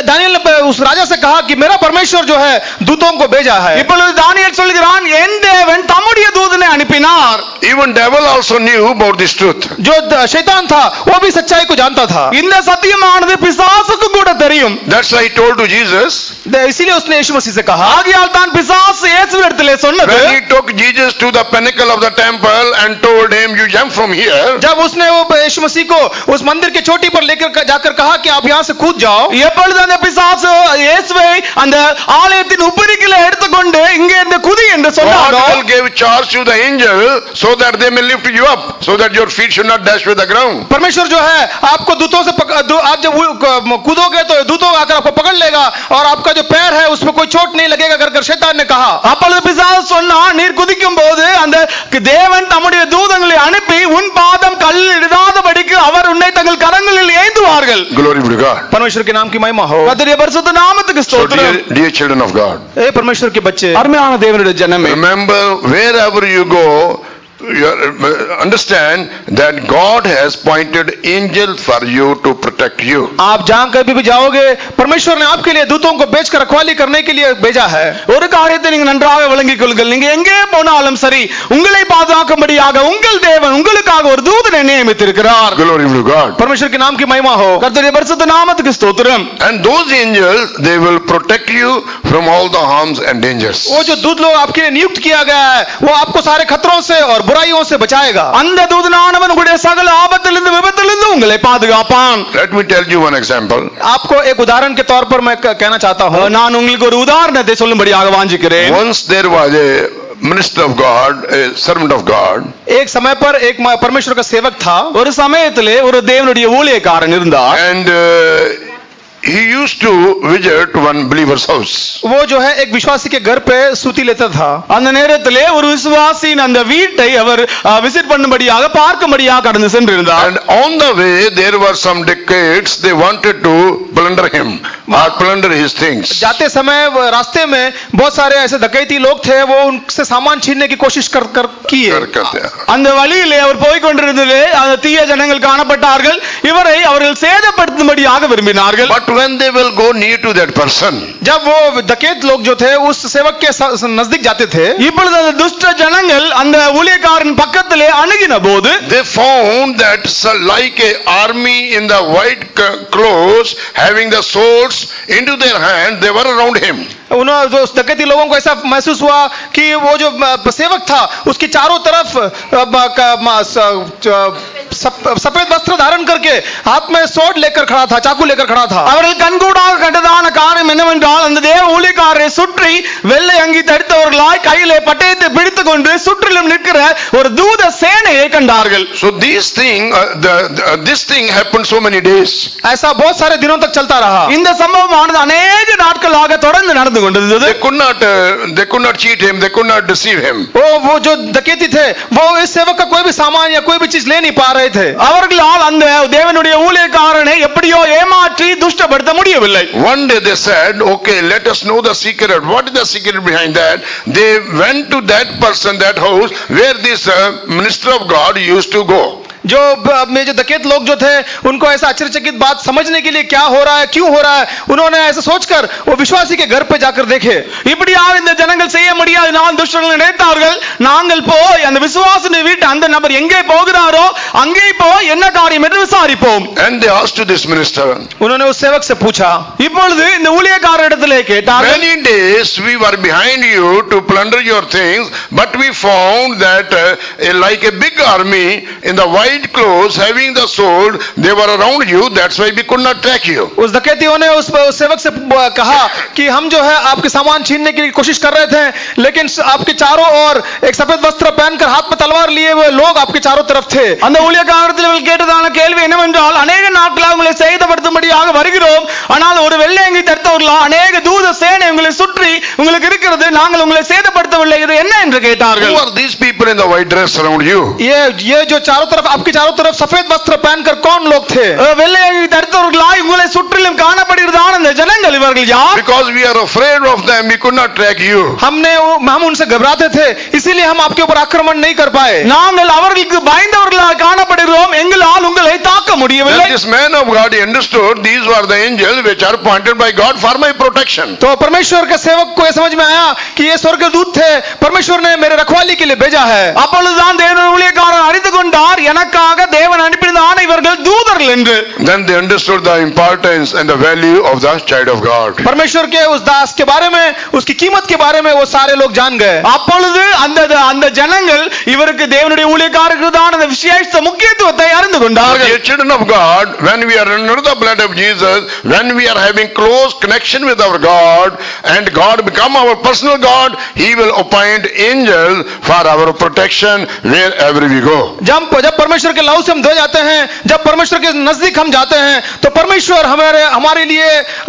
दानियल ने उस राजा से कहा कि मेरा परमेश्वर जो है दूतों को भेजा है. இப்பொழுது தானியேல் சொல்கிறான் என் தேவன் தம்முடைய தூதனை அனுப்பினார். Even devil also knew about this truth. जो शैतान था वो भी सच्चाई को जानता था. இந்த சத்தியமானது பிசாசுக்கு கூட தெரியும். That's why he told to Jesus, इसीलिए उसने यीशु मसीह से कहा, ஆகையால் தான் பிசாசு இயேசுவிடத்திலே சொன்னது, when he took Jesus to the pinnacle of the temple and told him, you jump from here, जब उसने वो यीशु मसीह को उस मंदिर के चोटी पर लेकर जाकर कहा कि आप यहाँ से कूद जाओ, எப்பொழுது அந்த பிசாசு இயேசுவை அந்த ஆலயத்தின் உப்பரிக்கிலே எடுத்துக்கொண்டு இங்கே இந்த குதி என்று சொன்னாரோ, God will give charge to the angel so that they may lift you up, so that your feet should not dash with the ground. परमेश्वर जो है आपको दूतों से आप जब कूदोगे तो दूतों आकर आपको पकड़ लेगा और आपका जो पैर है उसमें कोई चोट नहीं लगेगा कर शैतान ने कहा. அப்பொழுது பிசாசு சொன்னான், நீர் குதிக்கும் போது அந்த தேவன் தம்முடைய தூதங்களை அனுப்பி உன் பாதம் கல்லில் இடாதபடிக்கு அவர் உன்னை தங்கள் கரங்களில் ஏந்துவார்கள். Glory be to God. परमेश्वर के नाम की महिमा हो. கர்த்தருடைய பரிசுத்த நாமத்துக்கு So ஸ்தோத்திரம். dear children of God, ए परमेश्वर के बच्चे, அருமையான தேவனுடைய ஜனமே, remember wherever you go, understand that God has appointed angel for you to protect you. आप जहां कभी भी जाओगे परमेश्वर ने आपके लिए दूतों को भेजकर रखवाली करने के लिए भेजा है. ஒரு காரியத்தை நீங்க நன்றாக விளங்கிக் கொள்ளுங்கள், நீங்க எங்கே போனாலும் சரி உங்களை பாதுகாக்கும்படியாக உங்கள் தேவன் உங்களுக்காக ஒரு தூதனை நியமித்திருக்கிறார். Glory be to God. परमेश्वर के नाम की महिमा हो. கர்த்தருடைய பரிசுத்த நாமத்துக்கு ஸ்தோத்திரம். And those angels, they will protect you from all the harms and dangers. वो जो दूत लोग आपके लिए नियुक्त किया गया है वो आपको सारे खतरों से और बुराइयों से बचाएगा. அந்த தூதனானவன் உங்களுடைய சகல ஆபத்திலிருந்து விபத்திலிருந்து உங்களை பாதுகாப்பான். Let me tell you one example. आपको एक उदाहरण के तौर पर मैं कहना चाहता हूं. நான் உங்களுக்கு ஒரு உதாரணத்தை சொல்லும்படியாக வாஞ்சிக்கிறேன். Once there was a minister of God, a servant of God. एक समय पर एक परमेश्वर का सेवक था. ஒரு சமயத்திலே ஒரு தேவனுடைய ஊழியக்காரன் இருந்தார். And he used to visit one believer's house. वो जो है एक विश्वासी के घर पे सूती लेता था. அந்த நேரத்திலே ஒரு விசுவாசியின் அந்த வீட்டை அவர் விசிட் பண்ணும்படியாக பார்க்கும்படியாக கடந்து சென்றிருந்தார். And on the way there were some decades, they wanted to plunder him or plunder his things. जाते समय रास्ते में बहुत सारे ऐसे डकैती लोग थे, वो उनसे सामान छीनने की कोशिश किए. அந்த வழியிலே அவர் போய் கொண்டிருந்ததிலே அந்த தீய ஜனங்கள் காணப்பட்டார்கள். இவரை அவர்கள் சேதப்படுத்தும்படியாக விரும்பினார்கள். But when they will go near to that person, जब वो डकैत लोग जो थे उस सेवक के नजदीक जाते थे, இப்பொழுது அந்த துஷ்ட ஜனங்கள் அந்த ஊழியக்காரன் பக்கத்திலே அணுகின போது they found that like a army in the white clothes having the swords into their hand, they were around him. उन्होंने जो डकैती लोगों को ऐसा महसूस हुआ कि वो जो सेवक था उसके चारों तरफ सफेद वस्त्र धारण करके हाथ में स्वॉर्ड लेकर खड़ा था, चाकू लेकर खड़ा था. அவர்கள் கண்கூடாக கண்டதான காரணம் என்னவென்றால் அந்த தேவ ஊழியக்காரரை சுற்றி வெள்ளை அங்கி தரித்தவர்களாய் கையிலே பட்டயத்தை பிடித்துக் கொண்டு சுற்றிலும் நிற்கிற ஒரு தூத சேனையை கண்டார்கள். So this thing happened so many days. ऐसा बहुत सारे दिनों तक चलता रहा. இந்த சம்பவமானது अनेक நாட்களாக தொடர்ந்து நடந்து கொண்டிருந்தது. They could not cheat him, they could not deceive him. वो जो डकैती थे वो इस सेवक का कोई भी सामान या कोई भी चीज ले नहीं पा रहे थे. அவர்களால் அந்த தேவனுடைய ஊழியக்காரனை எப்படியோ ஏமாற்றி துஷ்டப்படுத்த முடியவில்லை. One day they said, okay, let us know the secret. What is the secret behind that? They went to that person, that house where this minister of God used to go. जो डकैत लोग जो थे उनको ऐसा आश्चर्यचकित बात समझने के लिए क्या हो रहा है, क्यों हो रहा है, उन्होंने ऐसा सोचकर वो विश्वासी के घर पे जाकर देखे. இப்படியாக இந்த ஜனங்கள் செய்ய முடியாது நான் துஷ்டர்கள் நினைத்தார்கள். நாங்கள் போய் அந்த விசுவாசின் வீட்டு அந்த நபர் எங்கே போகிறாரோ அங்கே போய் என்ன காரியம் என்று விசாரிப்போம். And they asked to this minister. उन्होंने उस सेवक से पूछा. இப்பொழுது இந்த ஊழியக்காரரிடத்திலே கேட்டார்கள். Many days we were behind you to plunder your things, but we found that like a big army in the white clothes having the sword, they were around you, that's why we could not track you. उस डकैतियों ने उस सेवक से कहा कि हम जो है आपके सामान छीनने की कोशिश कर रहे थे, लेकिन आपके चारों ओर एक सफेद वस्त्र पहनकर हाथ में तलवार लिए हुए लोग आपके चारों तरफ थे. அந்த ஊழியக்காரத்தில் கேட்டதான கேள்வி என்னவென்றால் अनेक நாட்களாக உங்களை சேதப்படுத்தும்படியாக வருகிறோம், ஆனால் ஒரு வெள்ளை அங்கி தரித்தவர்களா अनेक தூத சேனை உங்களை சுற்றி உங்களுக்கு இருக்கிறது, நாங்கள் உங்களை சேதப்படுத்தவில்லை, இது என்ன என்று கேட்டார்கள். Who are these people in the white dress around you? ये जो आपके चारों तरफ सफेद वस्त्र पहनकर कौन लोग थे? வெள்ளை அங்கி தரித்தவர்களாய் உங்களை சுற்றிலும் காணப்படுகிறதான இந்த ஜனங்கள் இவர்கள் யார்? Because we are afraid of them, we could not track you. हम उनसे घबराते थे, इसीलिए हम आपके ऊपर आक्रमण नहीं कर पाए. நாங்கள் அவர்களுக்கு பயந்தவர்களாக காணப்படுகிறோம், எங்களால் உங்களை தாக்க முடியவில்லை. This man of God understood these were the angels which are appointed by God for my protection. तो परमेश्वर के सेवक को ये समझ में आया कि ये स्वर्गदूत थे, परमेश्वर ने मेरे रखवाली के लिए भेजा है. அப்பொழுதுதான் தேவனுடைய ஊழியக்காரர் அறிந்து கொண்டார் எனக்காக தேவன் அனுப்பினதான இவர்கள் தூதர்கள் என்று. Then they understood the importance and the value of the child of God. परमेश्वर के उस दास के बारे में, उसकी कीमत के बारे में वो सारे लोग जान गए. அப்பொழுது அந்த ஜனங்கள் இவருக்கு தேவனுடைய ஊழியக்காரருக்குதான அந்த விசேஷ முக்கியத்துவத்தை அறிந்து கொண்டார்கள். Dear children of God, when we are under the blood of Jesus, when we are having close connection with our God and God become our personal God, he will appoint angels for our protection wherever we go. जब परमेश्वर के लहू से हम धोए जाते हैं, जब परमेश्वर के नजदीक हम जाते हैं, तो परमेश्वर हमारे लिए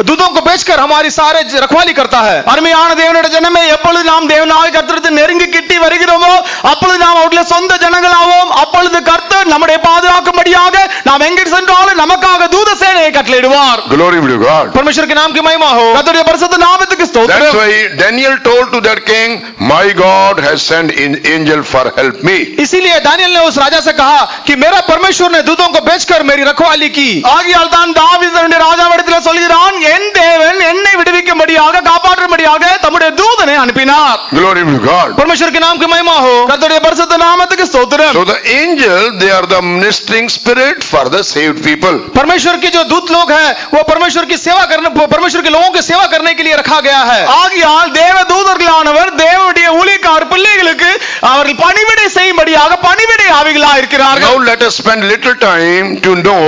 दूतों को भेजकर हमारी सारे रखवाली करता है. அருமையான தேவனுடைய ஜனமே, எப்பொழுது நாம் தேவனாகிய கர்த்தரிடத்தில் நெருங்கி கிட்டி வருகிறோமோ அப்பொழுது நாம் அவருடைய சொந்த ஜனங்களாவோம். அப்பொழுது கர்த்தர் நம்முடைய பாதுகாக்கும்படியாக நாம் எங்கே சென்றாலும் நமக்காக தூத சேனையை கட்டளையிடுவார். Glory be to God. परमेश्वर के नाम की महिमा हो. கர்த்தருடைய பரிசுத்த நாமத்துக்கு ஸ்தோத்திரம். That's why Daniel told to that king, my God has sent an angel for help me. इसीलिए दानियल ने उस राजा से कहा कि मेरा परमेश्वर ने दूतों को भेजकर मेरी रखवाली की. ஆகையால் தான் தாவீது தன்னுடைய ராஜாவிடத்தில் சொல்கிறான், என் தேவன் என்னை விடுவிக்கும்படியாக காப்பாற்றும்படியாக தம்முடைய தூதனை அனுப்பினார். Glory be to God. परमेश्वर के नाम की महिमा हो. கர்த்தருடைய பரிசுத்த நாமத்துக்கு ஸ்தோத்திரம். So the angel, they are the ministering spirit for the saved people. परमेश्वर के जो दूत लोग हैं वो परमेश्वर की सेवा करने, परमेश्वर के लोगों की सेवा करने के लिए रखा गया है. ஆகையால் தேவ தூதர்களானவர் தேவனுடைய ஊழியக்கார பிள்ளைகளுக்கு அவர்கள் பணிவிடை செய்யும்படியாக பணிவிடை ஆவிகளாக இருக்கிறார்கள். Now let us spend little time to know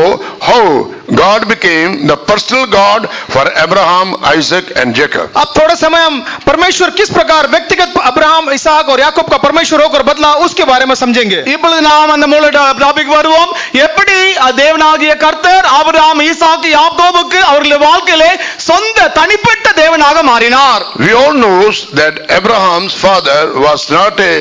how God became the personal God for Abraham, Isaac and Jacob. अब थोड़ा समय हम परमेश्वर किस प्रकार व्यक्तिगत अब्राहम, इसहाक और याकूब का परमेश्वर होकर बदला उसके बारे में समझेंगे. இப்பொழுது நாம் அந்த மூல டாபிக் வருவோம். எப்படி தேவனாகிய கர்த்தர் ஆபிரகாம், ஈசாக்கு, யாக்கோபுக்கு அவர்களுடைய வாழ்க்கையிலே சொந்த தனிப்பட்ட தேவனாக மாறினார். We all know that Abraham's father was not a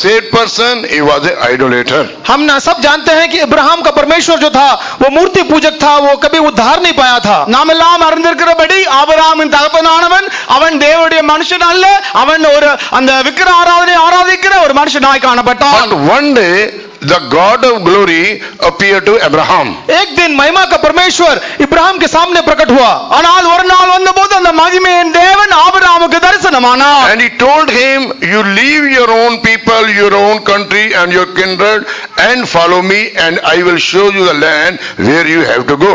saved person, he was an idolater. हम ना सब जानते हैं कि अब्राहम का परमेश्वर जो था वो मूर्ति पूजक था, वो कभी उद्धार नहीं पाया था. நாம் எல்லாம் அறிந்திருக்கிறபடி ஆபிரகாமின் தகப்பனானவன் அவன் தேவனுடைய மனுஷன் அல்ல, அவன் ஒரு அந்த விக்கிர ஆராதனை ஆராதிக்கிற ஒரு மனுஷனாய் காணப்பட்டான். But one day the God of glory appeared to Abraham. एक दिन महिमा का परमेश्वर इब्राहिम के सामने प्रकट हुआ. ஆனால் ஒரு நாள் வந்தபோது அந்த மகிமையின் தேவன் ஆபிரகாமுக்கு தரிசனமானார். And he told him, you leave your own people, your own country and your kindred and follow me and I will show you the land where you have to go.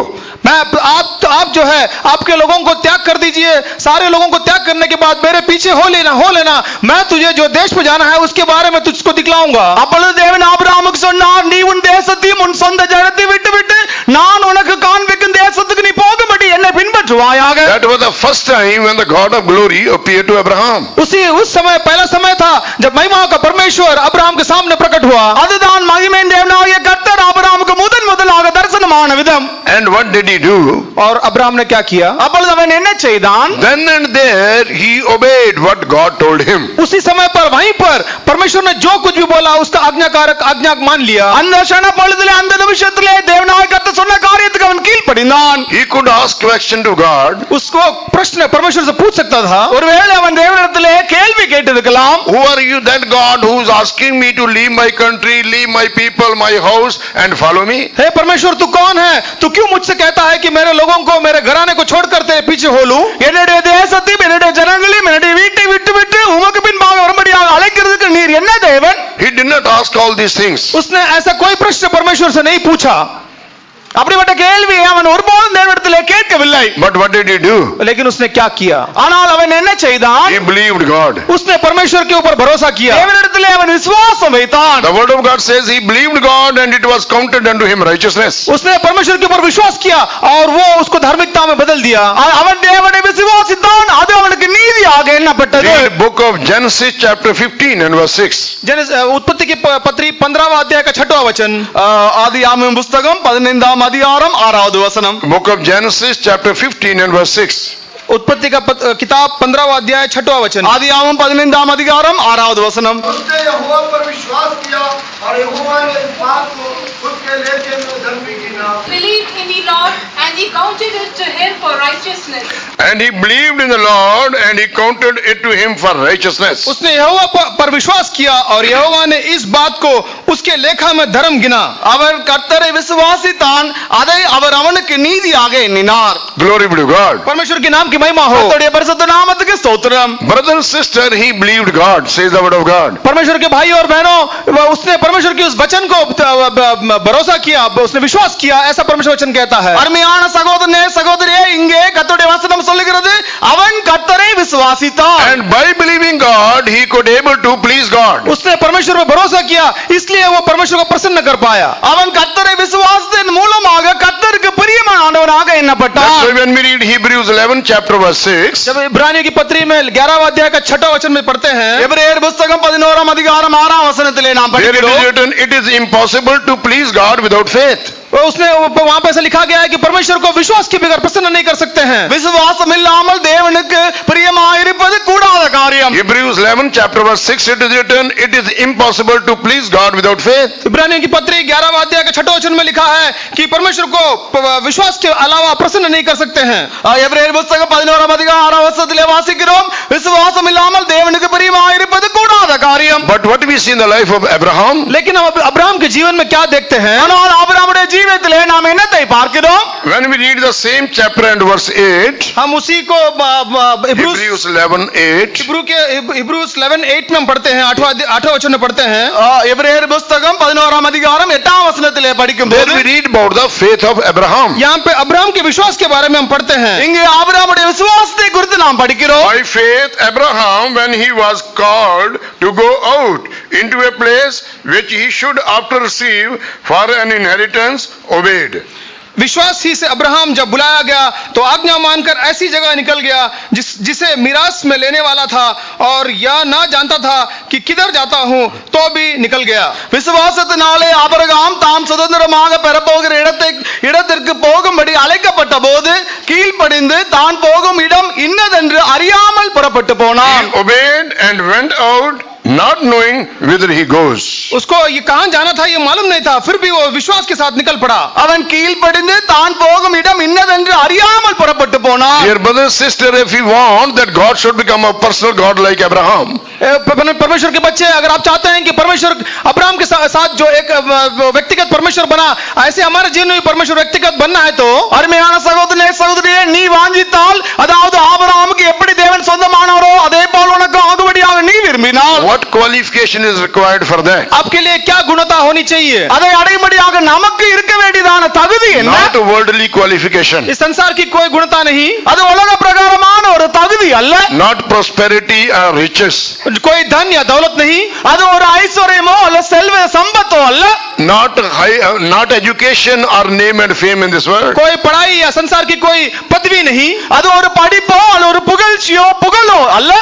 आप जो है आपके लोगों को त्याग कर दीजिए, सारे लोगों को त्याग करने के बाद मेरे पीछे हो लेना, मैं तुझे जो देश में जाना है उसके बारे में तुझको दिखलाऊंगा. அப்பொழுது தேவன் ஆபிரகாமுக்கு சொன்னார், நீ உன் தேசத்தையும் உன் சொந்த ஜனத்தை விட்டுவிட்டு நான் உனக்கு காண்பிக்கும் தேசத்துக்கு நீ போகும்படி என்னை பின்பற்றுவாயாக. That was the first time when the God of glory appeared to Abraham. उस समय पहला समय था जब महिमा का परमेश्वर अब्राहम के सामने प्रकट हुआ. அதுதான் மகிமையின் தேவனாகிய கர்த்தர் ஆபிரகாமுக்கு முதலாக தரிசனமான விதம். And what did he do? और अब्राहम ने क्या किया? அப்பொழுது அவன் என்ன செய்தான்? Then and there he obeyed what God told him. उसी समय पर वहीं पर परमेश्वर ने जो कुछ भी बोला उसका आज्ञा मान लिया. அந்த க்ஷண பொழுதிலே அந்த நிமிஷத்திலே தேவனாகிய கர்த்தர் சொன்ன காரியத்துக்கு அவன் கீழ்ப்படிந்தான். He could ask question to God. उसको प्रश्न परमेश्वर से पूछ सकता था. ஒருவேளை அவன் தேவனிடத்திலே கேள்வி கேட்டிருக்கலாம். Who are you, that God who is asking me to leave my country, leave my people, my house and follow me? हे परमेश्वर तू कौन है? तू क्यों मुझसे कहता है कि मेरे लोगों को मेरे घराने को छोड़कर तेरे पीछे हो लूं? என்னுடைய தேசத்தையும் என்னுடைய ஜனங்களையும் என்னுடைய வீட்டை விட்டு உமக்கு பின்பாக வரும்படியாக அழைக்கிறதுக்கு நீர் என்ன தேவன்? He did not ask all these things. उसने ऐसा कोई प्रश्न परमेश्वर से नहीं पूछा. அப்படிப்பட்ட கேள்வியை அவன் ஒருபோதும் தேவனிடத்திலே கேட்கவில்லை. But what did he do? लेकिन उसने क्या किया? ஆனால் அவன் என்ன செய்தான்? He believed God. उसने परमेश्वर के ऊपर भरोसा किया. தேவனிடத்திலே அவன் விசுவாசம் வைத்தான். The word of God says he believed God and it was counted unto him righteousness. उसने परमेश्वर के ऊपर विश्वास किया और वो उसको धार्मिकता में बदल दिया. அவன் தேவனை விசுவாசித்தான், அது அவனுக்கு நீதியாக எண்ணப்பட்டது. Read book of Genesis chapter 15 and verse 6. उत्पत्ति की पत्री 15वां अध्याय का 6वां वचन. ஆதியாகமம் புத்தகம் 15ஆம் அதிகாரம் 6வது வசனம். Book of Genesis chapter 15 and verse 6. उत्पत्ति का किताब 15वां अध्याय 6वां वचन. ஆதியாகமம் 15ஆம் அதிகாரம் 6வது வசனம். उसने यहोवा पर विश्वास किया और यहोवा ने इस बात को उसके लेखे में धर्मी गिना. Believed in the Lord and he counted it to him for righteousness. And he believed in the Lord and he counted it to him for righteousness. उसने यहोवा पर विश्वास किया और यहोवा ने इस बात को उसके लेखा में धर्म गिना. அவன் கர்த்தரை விசுவாசித்தான், அதை அவர் அவனுக்கு நீதியாக எண்ணினார். Glory be to God. परमेश्वर के नाम की महिमा हो. கர்த்தருடைய பரிசுத்த நாமத்துக்கு ஸ்தோத்திரம். Brother and sister, he believed God, says the word of God. परमेश्वर के भाई और बहनों, उसने परमेश्वर के उस वचन को भरोसा किया, उसने विश्वास किया, ऐसा परमेश्वर वचन कहता है. அருமையான சகோதரனே சகோதரியே, இங்கே கர்த்தருடைய வசனம் சொல்லுகிறது, அவன் கர்த்தரை விசுவாசித்தான். And by believing God, he could able to please God. उसने परमेश्वर पर भरोसा किया, इसलिए वो परमेश्वर को प्रसन्न कर पाया. அவன் கர்த்தரை விசுவாசத்தின் மூலமாக கர்த்தருக்கு பிரியமானவனாக எண்ணப்பட்டான். That's why when we read Hebrews 11 chapter verse 6, जब इब्रानियों की पत्री में 11वां अध्याय का 6वां वचन में पढ़ते हैं, எபிரேயர் புத்தகம் 11ஆம் அதிகாரம் 6ஆம் வசனத்திலே நாம் there it is படிக்கிறோம், written, it is impossible to please God without faith. उसने वहां पे ऐसा लिखा गया है कि परमेश्वर को विश्वास के बगैर प्रसन्न नहीं कर सकते हैं. விசுவாசம் இல்லாமல் தேவனுக்கு பிரியமாயிருப்பது கூடாத காரியம். Hebrews 11 chapter verse 6, it is written, it is impossible to please God without faith. इब्रानियों की पत्री 11वां अध्याय का 6वां वचन में लिखा है कि परमेश्वर को विश्वास के अलावा प्रसन्न नहीं कर सकते हैं. எபிரேயர் புத்தகம் 11ஆம் அதிகாரம் 6ஆம் வசனத்திலே வாசிக்கிறோம், விசுவாசம் இல்லாமல் தேவனுக்கு பிரியமாயிருப்பது கூடாத காரியம். But what we see in the life of Abraham, लेकिन हम अब्राहम के जीवन में क्या देखते हैं? ஆனால் ஆபிரகாமுடைய ஜீவிதத்திலே நாம் என்னத்தை பார்க்கிறோம்? when we read the same chapter and verse 8, हम उसी को Hebrews 11:8, हिब्रूस 11:8 में हम पढ़ते हैं, 8वां वचन में पढ़ते हैं. எபிரேயர் புத்தகம் 11ஆம் அதிகாரம் 8ஆம் வசனத்திலே there படிக்கும்போது we read about the faith of Abraham. यहाँ पे अब्राहम के विश्वास के बारे में हम पढ़ते हैं. இங்கே ஆபிரகாமுடைய விசுவாசத்தை குறித்து நாம் படிக்கிறோம். By faith Abraham, when he was called to go out into a place which he should after receive for an inheritance, obeyed. विश्वास ही से अब्राहम जब बुलाया गया तो आज्ञा मानकर ऐसी जगह निकल गया जिसे मिरास में लेने वाला था और यह ना जानता था कि किधर जाता हूं, तो भी निकल गया. விசுவாசத்தினாலே ஆபிரகாம் தாம் சுதந்திரமாக பெறப்போகிற இடத்திற்கு போகும்படி அழைக்கப்பட்ட போது கீழ்ப்படிந்து தான் போகும் இடம் இன்னதென்று அறியாமல் புறப்பட்டு போனான். He obeyed and went out, not knowing whither he goes. उसको ये कहां जाना था ये मालूम नहीं था, फिर भी वो विश्वास के साथ निकल पड़ा. அவன் கீழ்ப்படிந்து தான் போகும் இடம் இன்னதென்று அறியாமல் புறப்பட்டு போனான். Dear brother and sister, if you want that God should become a personal God like Abraham, परमेश्वर के बच्चे, अगर आप चाहते हैं कि परमेश्वर अब्राहम के साथ जो एक व्यक्तिगत परमेश्वर बना, ऐसे हमारे जीवन में परमेश्वर व्यक्तिगत बनना है तो அருமையான சகோதரனே சகோதரியே, நீ வாஞ்சித்தால், அதாவது ஆபிரகாமுக்கு எப்படி தேவன் சொந்தமானாரோ அதே போல் உனக்கு ஆகும்படியாக நீ விரும்பினால், what qualification is required for that? आपके लिए क्या गुणता होनी चाहिए? அதை அடையும்படியாக நமக்கு இருக்க வேண்டியதான தகுதி என்ன? Not a worldly qualification. इस संसार की कोई गुणता नहीं, அது உலக பிரகாரமான ஒரு தகுதி அல்ல, not prosperity or riches, कोई धन या दौलत नहीं, அது ஒரு ஐஸ்வர்யமோ அல்ல செல்வ சம்பத்தோ அல்ல, not education or name and fame in this world. कोई पढ़ाई या संसार की कोई पदवी नहीं, அது ஒரு படிப்போ அல்ல ஒரு புகழ்ச்சியோ புகழோ அல்ல.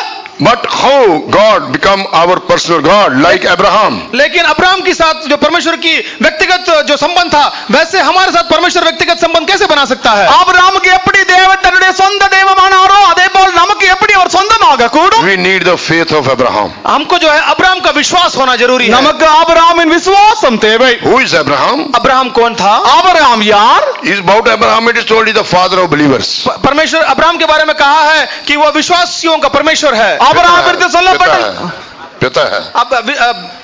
But how God become our personal God like Abraham? लेकिन अब्राहम के साथ जो परमेश्वर की व्यक्तिगत जो संबंध था, वैसे हमारे साथ परमेश्वर व्यक्तिगत संबंध कैसे बना सकता है? ஆபிரகாமுக்கு எப்படி தேவன் தன்னுடைய சொந்த தெய்வமானாரோ அதே போல் நமக்கு எப்படி அவர் சொந்தமாக கூடும்? We need the faith of Abraham. हमको जो है अब्राहम का विश्वास होना जरूरी है. நமக்கு ஆபிரகாமின் விசுவாசம் தேவை. Who is Abraham? अब्राहम कौन था? ஆபிரகாம் யார்? Is about Abraham it is told is the father of believers. परमेश्वर अब्राहम के बारे में कहा है कि वह विश्वासियों का परमेश्वर है. ஆபிரகாம் குறித்து சொல்லப்பட்ட पिता है, अब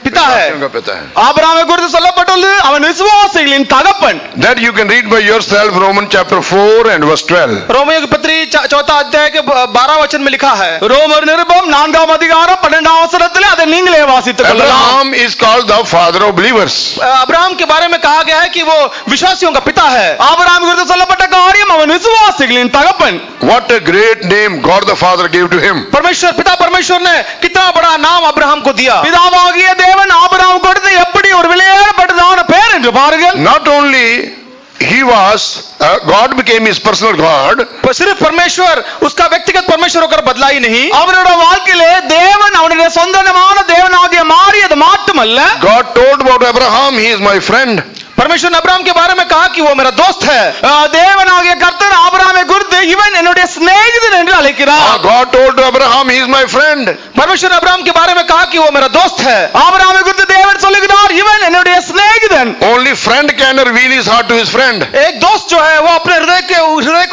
पिता है, उनका पिता है. ஆபிரகாமை குறித்து சொல்லப்பட்டுள்ளது அவன் விசுவாசிகளின் தகப்பன். That you can read by yourself Romans chapter 4 and verse 12. Romeo की पत्री 4 अध्याय के 12 वचन में लिखा है. ரோமர் நிருபம் 4 அதிகாரம் 12 வசனத்திலே அதை நீங்களே வாசித்துக் கொள்ளலாம். Abraham is called the father of believers. Abraham के बारे में कहा गया है कि वो विश्वासियों का पिता है. ஆபிரகாம் குறித்து சொல்லப்பட்ட காரியம் அவன் விசுவாசிகளின் தகப்பன். What a great name God the Father gave to him. परमेश्वर पिता परमेश्वर ने कितना बड़ा नाम अब्राहम को दिया. பிதாவாகிய தேவன் ஆபிரகாம் கொடுத்து எப்படி ஒரு விலையேறப்பட்டதான பெயர் என்று பாருங்கள். Not only he was God became his personal God. सिर्फ परमेश्वर उसका व्यक्तिगत परमेश्वर होकर बदला ही नहीं, அவனோட வாழ்க்கையிலே தேவன் அவனுடைய சொந்தமான தேவனாகிய மாறியது மட்டுமல்ல. God told about Abraham, he is my friend. परमेश्वर ने अब्राहम के बारे में कहा कि वो मेरा दोस्त है. தேவனாகிய கர்த்தர் ஆபிரகாமை குறித்து இவன் என்னுடைய சிநேகிதன் என்று அழைக்கிறார். God told to Abraham, he is my friend. परमेश्वर ने अब्राहम के बारे में कहा कि वो मेरा दोस्त है. ஆபிரகாமை குறித்து தேவன் சொல்லுகிறார் இவன் என்னுடைய சிநேகிதன். Only friend can reveal his heart to his friend. एक दोस्त जो है वो अपने हृदय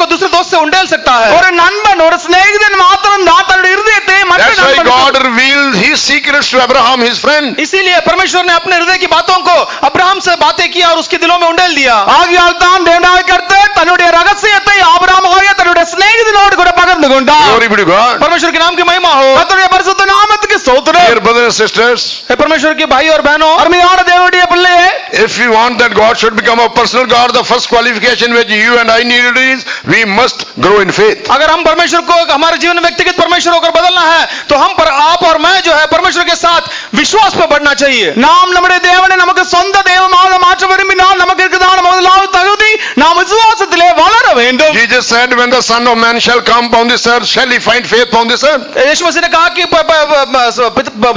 को दूसरे दोस्त से उंडेल सकता है. ஒரு நண்பன் ஒரு சிநேகிதன் மாத்திரம் தான் தன்னுடைய இருதயத்தை மற்ற That's why God நண்பனுக்கு revealed his secrets to Abraham, his friend. इसीलिए परमेश्वर ने अपने हृदय की बातों को अब्राहम से बातें किया और उसके दिलों में उंडेल दिया. ஆகையால் தான் தேவனாகிய கர்த்தர் தன்னுடைய ரகசியத்தை ஆபிரகாமாகிய தன்னுடைய சிநேகிதனோடு கூட பகிர்ந்து கொண்டார். Glory be to God. परमेश्वर के नाम की महिमा हो. கர்த்தருடைய பரிசுத்த நாமத்துக்கு ஸ்தோத்திரம். Dear brothers and sisters, हे परमेश्वर के भाई और बहनों, அருமையான தேவனுடைய பிள்ளையே, if we want that God should become a personal God, the first qualification which you and I needed is we must grow in faith. अगर हम परमेश्वर को हमारे जीवन में व्यक्तिगत परमेश्वर होकर बदलना है तो हम पर आप और मैं जो है परमेश्वर के साथ विश्वास पर बढ़ना चाहिए. நாம் நம்முடைய தேவனை நமக்கு சொந்த தெய்வமாக மாற்ற விரும்பினால் நமக்கு இருக்கிறதான முதலாவது தகுதி நாம் விசுவாசத்திலே வளர வேண்டும். Jesus said, when the Son of Man shall come upon this earth, shall he find faith upon this earth? यीशु मसीह ने कहा कि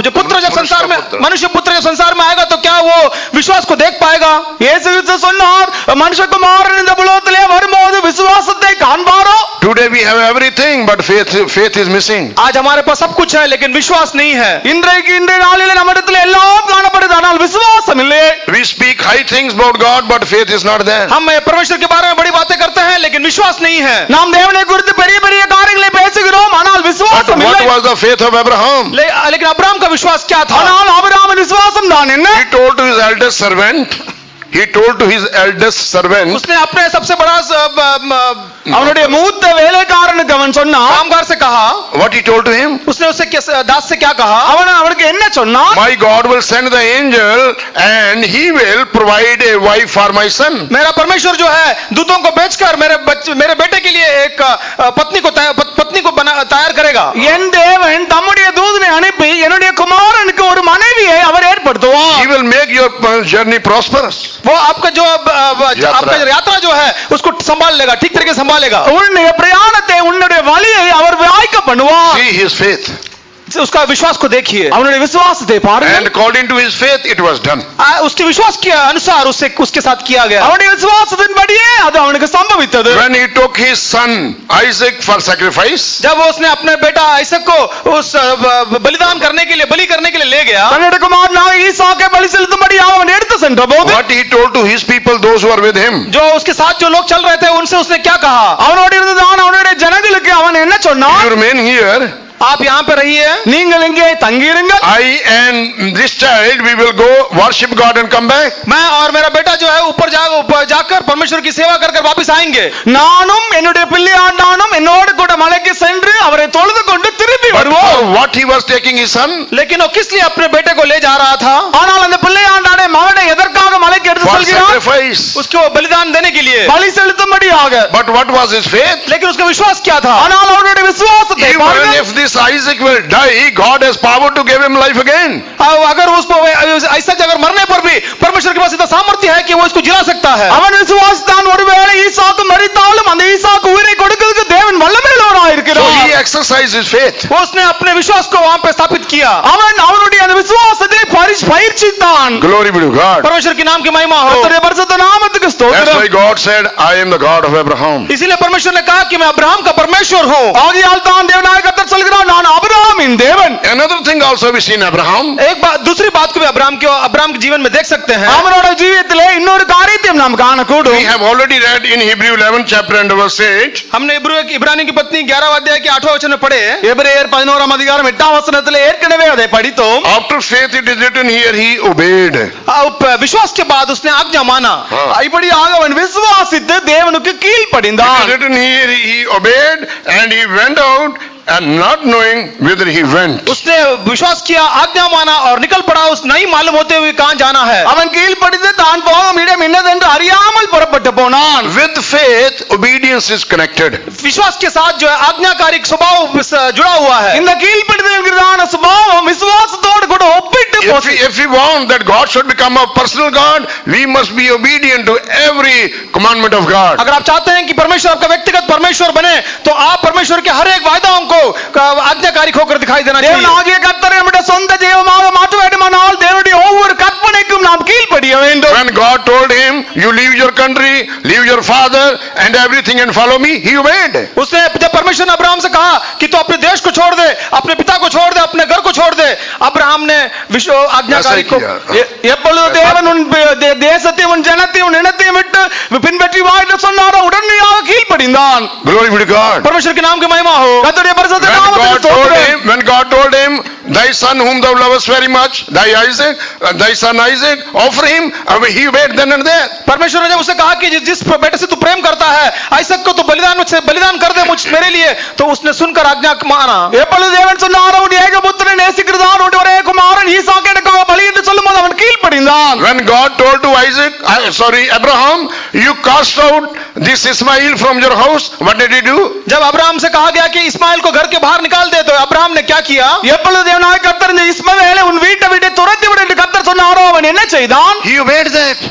जो पुत्र जब संसार में मनुष्य पुत्र जब संसार में आएगा तो क्या वो विश्वास को देख पाएगा? இயேசு கிறிஸ்து சொன்னார் மனுஷகுமாரன் இந்த உலகத்திலே வரும்போது விசுவாசத்தை காண்பாரோ? Today we have everything, but faith is missing. आज हमारे पास सब कुछ है लेकिन विश्वास नहीं है. இன்றைய நாளிலே நம்மிடத்தில் எல்லாம் காணப்படுது ஆனால் விசுவாசம் இல்லை. We speak high things about God, but faith is not there. हम परमेश्वर के बारे में बड़ी बातें करते हैं लेकिन विश्वास नहीं है. நாம் தேவனை குறித்து பெரிய பெரிய காரியங்களை பேசுகிறோம் ஆனால் But விசுவாசம் what இல்லை. was the faith of Abraham? लेकिन अब्राहम का विश्वास क्या था? ஆனால் ஆபிரகாமின் விசுவாசம் தான் என்ன? He told to his eldest servant, उसने अपने सबसे बड़ा அவனுடைய மூத்த வேலைக்காரனுக்கு அவன் சொன்னான், कामगार से कहा, what he told to him? उसने उससे दास से क्या कहा? அவனுக்கு என்ன சொன்னான்? My God will send the angel and he will provide a wife for my son. मेरा परमेश्वर जो है दूतों को भेजकर मेरे बेटे के लिए एक पत्नी को तैयार करेगा. என் தேவன் தம்முடைய தூதனை அனுப்பி என்னுடைய குமாரனுக்கு ஒரு மனைவியை அவர் ஏற்படுத்துவார். He will make your journey prosperous. वो आपका जो आपका यात्रा जो है उसको संभाल लेगा, ठीक तरीके से संभालेगा. உன்னுடைய பிரயாணத்தை உன்னுடைய வழியை அவர் வாய்க்க பண்ணுவார். See his faith. उसका विश्वास को देखिए. அவனுடைய விசுவாசத்தை பாருங்கள். And according to his faith it was done. उसके विश्वास के अनुसार उसके साथ किया गया. அவனுடைய விசுவாசத்தின்படியே அது அவனுக்கு சம்பவித்தது. When he took his son Isaac for sacrifice, जब उसने अपने बेटा आइसक को उस बलिदान करने के लिए बलि करने के लिए ले गया, தன்னுடைய குமாரனாகிய ஈசாக்கை பலி செலுத்தும்படி அவன் எடுத்து சென்றபோது what he told to his people, those who were with him, जो उसके साथ जो लोग चल रहे थे उनसे उसने क्या कहा? அவனோடு இருந்ததான அவனுடைய ஜனங்களுக்கு அவன் என்ன சொன்னான்? you remain here, आप यहाँ पे रहिए, நீங்கள் இங்கே தங்கியிருங்கள். I and this child we will go worship God and come back. मैं और मेरा बेटा जो है ऊपर जाकर परमेश्वर की सेवा कर वापस आएंगे. நானும் என்னுடைய பிள்ளையாண்டானும் என்னோடு கூட மலைக்கு சென்று அவரை தொழுது கொண்டு திரும்பி But வருவோம். for what he was taking his son? लेकिन वो किस लिए अपने बेटे को ले जा रहा था? ஆனால் அந்த பிள்ளையாண்டானை மகனை எதற்காக மலைக்கு எடுத்து For செல்கிறார்? sacrifice. उसको बलिदान देने के लिए. பலி செலுத்தும்படியாக. But what was his faith? लेकिन उसका विश्वास क्या था? ஆனால் அவருடைய விசுவாசம் விசுவாசத்தை Even பாருங்கள். if this Isaac will die, God has power to give him life again. अगर उसको ऐसा अगर मरने पर भी परमेश्वर के पास इतना सामर्थ्य है कि वो इसको जिला सकता है. அவன் விசுவாசித்தான். ஒருவேளை ஈசாக்கு மரித்தாலும் அந்த ஈசாக்கு உயிரை கொடுக்கிறதுக்கு தேவன் வல்லமையுள்ளவராய் So இருக்கிறார். he exercised his faith. उसने अपने विश्वास को वहां पे स्थापित किया. அவன் அவனுடைய அந்த விசுவாசத்தை பயிற்சித்தான். Glory be to God. परमेश्वर के नाम की महिमा हो. கர்த்தருடைய பரிசுத்த நாமத்துக்கு That's why ஸ்தோத்திரம். God said, I am the God of Abraham. इसीलिए परमेश्वर ने कहा कि मैं अब्राहम का परमेश्वर हूँ. ஆகையால் தான் தேவனாய கர்த்தர் சொல்கிறார், நான் ஆபிரகாமின் தேவன். Another thing also we see in Abraham. एक बात, दूसरी बात को भी अब्राहम के जीवन में देख सकते हैं. அவனோட ஜீவியத்திலே இன்னொரு காரியத்தையும் நாம் காணக்கூடும். We have already read in Hebrew 11 chapter and verse 8. हमने इब्रानी की पत्नी 11 अध्याय के 8वें वचन में पढ़े. எபிரேயர் 11 அதிகாரம் 8 வசனத்திலே ஏற்கனவே அதை படித்தோம். After faith it is written here, he obeyed. विश्वास के बाद उसने आज्ञा माना. இப்படியாக அவன் விசுவாசித்து தேவனுக்கு It is கீழ்ப்படிந்தான். written here, he obeyed and he went out and not knowing whither he went. उसने विश्वास किया, आज्ञा माना और निकल पड़ा, उस नहीं मालूम होते हुए कहां जाना है. அவன் கீழ்ப்படிந்து தான் போகும் இடம் என்னதென்று அறியாமல் புறப்பட்டு போனான். With faith, obedience is connected. विश्वास के साथ जो है आज्ञाकारी स्वभाव जुड़ा हुआ है. இந்த கீழ்ப்படிதல் என்கிறதான சுபாவம் விசுவாசத்தோடு கூட ஒப்பிட்டு If we want that God should become a personal God, we must be obedient to every commandment of God. अगर आप चाहते हैं कि परमेश्वर आपका व्यक्तिगत परमेश्वर बने, तो आप परमेश्वर के हर एक वायदाओं को आज्ञाकारी होकर दिखाई देना தேவன் चाहिए. ஆகிய கர்த்தரை நம்முடைய சொந்த ஜீவமாக மாற்ற வேண்டுமானால் தேவனுடைய ஒவ்வொரு கற்பனைக்கும் நாம் கீழ்ப்படிய வேண்டும். When God told him, you leave your country, leave your father and everything and follow me, he obeyed. उसने जब परमेश्वर ने अब्राहम से कहा कि तू अपने देश को छोड़ दे, अपने पिता को छोड़ दे, अपने घर को छोड़ दे, अब्राहम ने विश्व आज्ञाकारी को எப்பொழுது தேவன் உன் தேசத்தை உன் ஜனத்தை உன் இனத்தை விட்டு பின்பற்றி வா என்று சொன்னாரோ உடனடியாக கீழ்ப்படிந்தான். Glory be to God. परमेश्वर के नाम की महिमा हो. கர்த்தருடைய பரிசுத்த When நாமத்துக்கு ஸ்தோத்திரம். when God told him, thy son whom thou lovest very much, thy son Isaac, offer him, he obeyed then and there. परमेश्वर ने जब उसे कहा कि जिस बेटे से तू प्रेम करता है, आइसक को तो बलिदान कर दे मेरे लिए, तो उसने सुनकर आज्ञा माना. எப்பொழுது தேவன் சொன்னாரோ உன் ஏகபுத்திரனை நேசிக்கிறதான் உன் ஒரே குமாரன் ஈசாக்கு எனக்காக பலி என்று சொல்லும்போது அவன் கீழ்ப்படிந்தான். When God told to Abraham, you cast out this Ismail from your house, what did he do? जब अब्राहम से कहा गया कि इस्माइल को घर के बाहर निकाल दे, तो अब्राहम ने क्या किया? எப்பொழுது தேவனாய கர்த்தர் இந்த இஸ்மவேலை உன் வீட்டை விட்டு துரத்தி விடு என்று கர்த்தர் சொன்னாரோ அவன் என்ன செய்தான்? He obeyed that.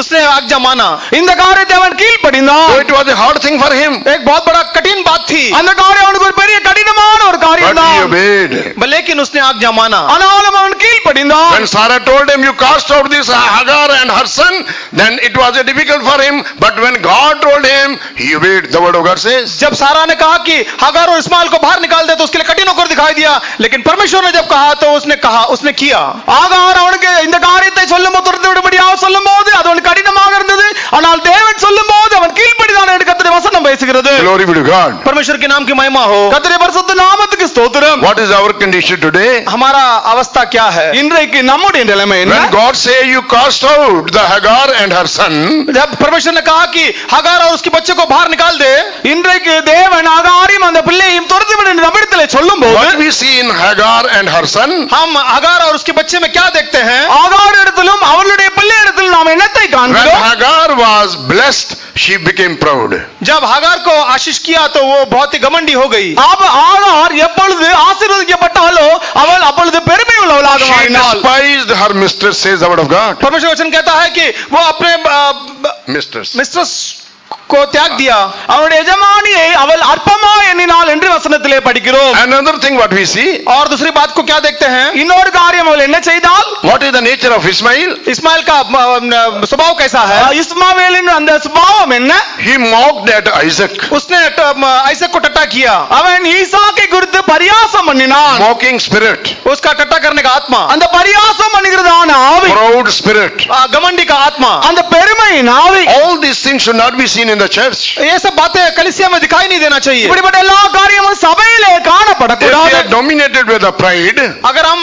उसने आज्ञा माना. இந்த காரியத்தை அவன் கீழ்ப்படிந்தான். So it was a hard thing for him, एक बहुत बड़ा कठिन बात थी, அந்த காரியம் அவனுக்கு ஒரு பெரிய கடினமான ஒரு காரியம் but he தான். obeyed. लेकिन उसने आज्ञा माना. ஆனாலும் அவன் கீழ்ப்படிந்தான். When Sarah told him, you cast out this Hagar and her son, then it was difficult for him, but when God told him, he obeyed. The word of God says. जब सारा ने कहा कि हागार और इस्माइल को बाहर निकाल दे, तो उसके लिए कठिन होकर दिखाई दिया, लेकिन परमेश्वर ने जब कहा तो उसने किया. ஆகார் அவனுக்கு இந்த காரியத்தை சொல்லும்போது துரத்தி விடும்படியாக சொல்லும்போது அது அவனுக்கு கடினமாக இருந்தது. ஆனால் தேவன் சொல்லும்போது அவன் கீழ்ப்படிதான் என்று கர்த்தருடைய வசனம் பேசுகிறது. Glory be to God. परमेश्वर के नाम की महिमा हो. கர்த்தருடைய பரிசுத்த நாமத்துக்கு ஸ்தோத்திரம். What is our condition today? हमारा अवस्था क्या है? இன்றைக்கு நம்முடைய நிலைமை என்ன? When God say you cast out the Hagar and her son, जब परमेश्वर ने कहा कि हागार और उसके बच्चे को बाहर निकाल दे, இன்றைக்கு தேவன் ஆகாரையும் அந்த பிள்ளையையும் துரத்தி விடு என்று நம்மிடத்திலே சொல்லும்போது what we see in Hagar and her son? हम हागार और उसके बच्चे में क्या देखते हैं? ஆகார் இடத்திலும் அவளுடைய பிள்ளை இடத்திலும் நாம் என்னத்தை When காண்கிறோம்? Hagar was blessed, she became proud. जब हागार को आशीष किया तो वो बहुत ही घमंडी हो गई. ஆகார் எப்பொழுது ஆசீர்வதிக்கப்பட்டாலோ அவள் அப்பொழுது பெருமை உள்ளவளாக She மாறினாள். despised her mistress, says the word of God. परमेश्वर वचन कहता है कि वो अपने मिस्ट्रेस को त्याग दिया. அவனுடைய எஜமானியை அவள் அற்பமா எண்ணினாள் என்று வசனத்திலே படிக்கிறோம். Another thing what we see, और दूसरी बात को क्या देखते हैं? இன்னொரு காரியம் அவள் என்ன செய்தாள்? what is the nature of Ismail? Ismail का स्वभाव कैसा है? இஸ்மாவேலின் அந்த சுபாவம் என்ன? He mocked at Isaac. उसने आइसक को टट्टा किया. அவன் ஈசாக்கை குறித்து பரியாசம் பண்ணினான். Mocking spirit, उसका टट्टा करने का आत्मा, அந்த பரியாசம் பண்ணுகிறதான ஆவி, proud spirit. घमंडी का आत्मा, அந்த பெருமையின் ஆவி, All these things should not be seen in the church. ये सब बातें कलीसिया में दिखाई नहीं देना चाहिए. இப்படிப்பட்ட எல்லா காரியமும் சபையிலே If we காணப்படக்கூடாது. are dominated with the pride, अगर हम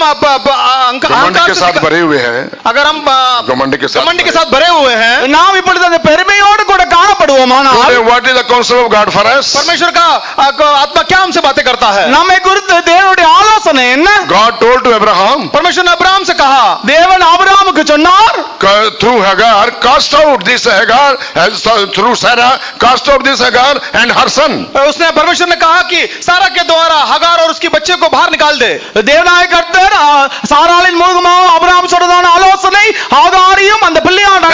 घमंड के साथ भरे हुए हैं, अगर हम घमंड के साथ भरे हुए हैं, நாம் இப்பொழுது அந்த பெருமையோடு கூட காணப்படுவோமானால் today what is the counsel of God for us? परमेश्वर का आत्मा क्या हमसे बातें करता है? நம்மை குறித்து தேவனுடைய ஆலோசனை ஆலோசனை என்ன? God told to Abraham, परमेश्वर ने अब्राहम से कहा, தேவன் ஆபிரகாமுக்கு சொன்னார், through Hagar, cast out this Hagar, through Sarah, cast out this Hagar and her son. उसने परमेश्वर ने कहा कि सारा के द्वारा हगार और उसके बच्चे को बाहर निकाल दे। தேவனாய கர்த்தர் சாராளின் மூலமாக ஆபிரகாம் சொன்னதான ஆலோசனை ஆகாரையும் அந்த பிள்ளையாண்டாக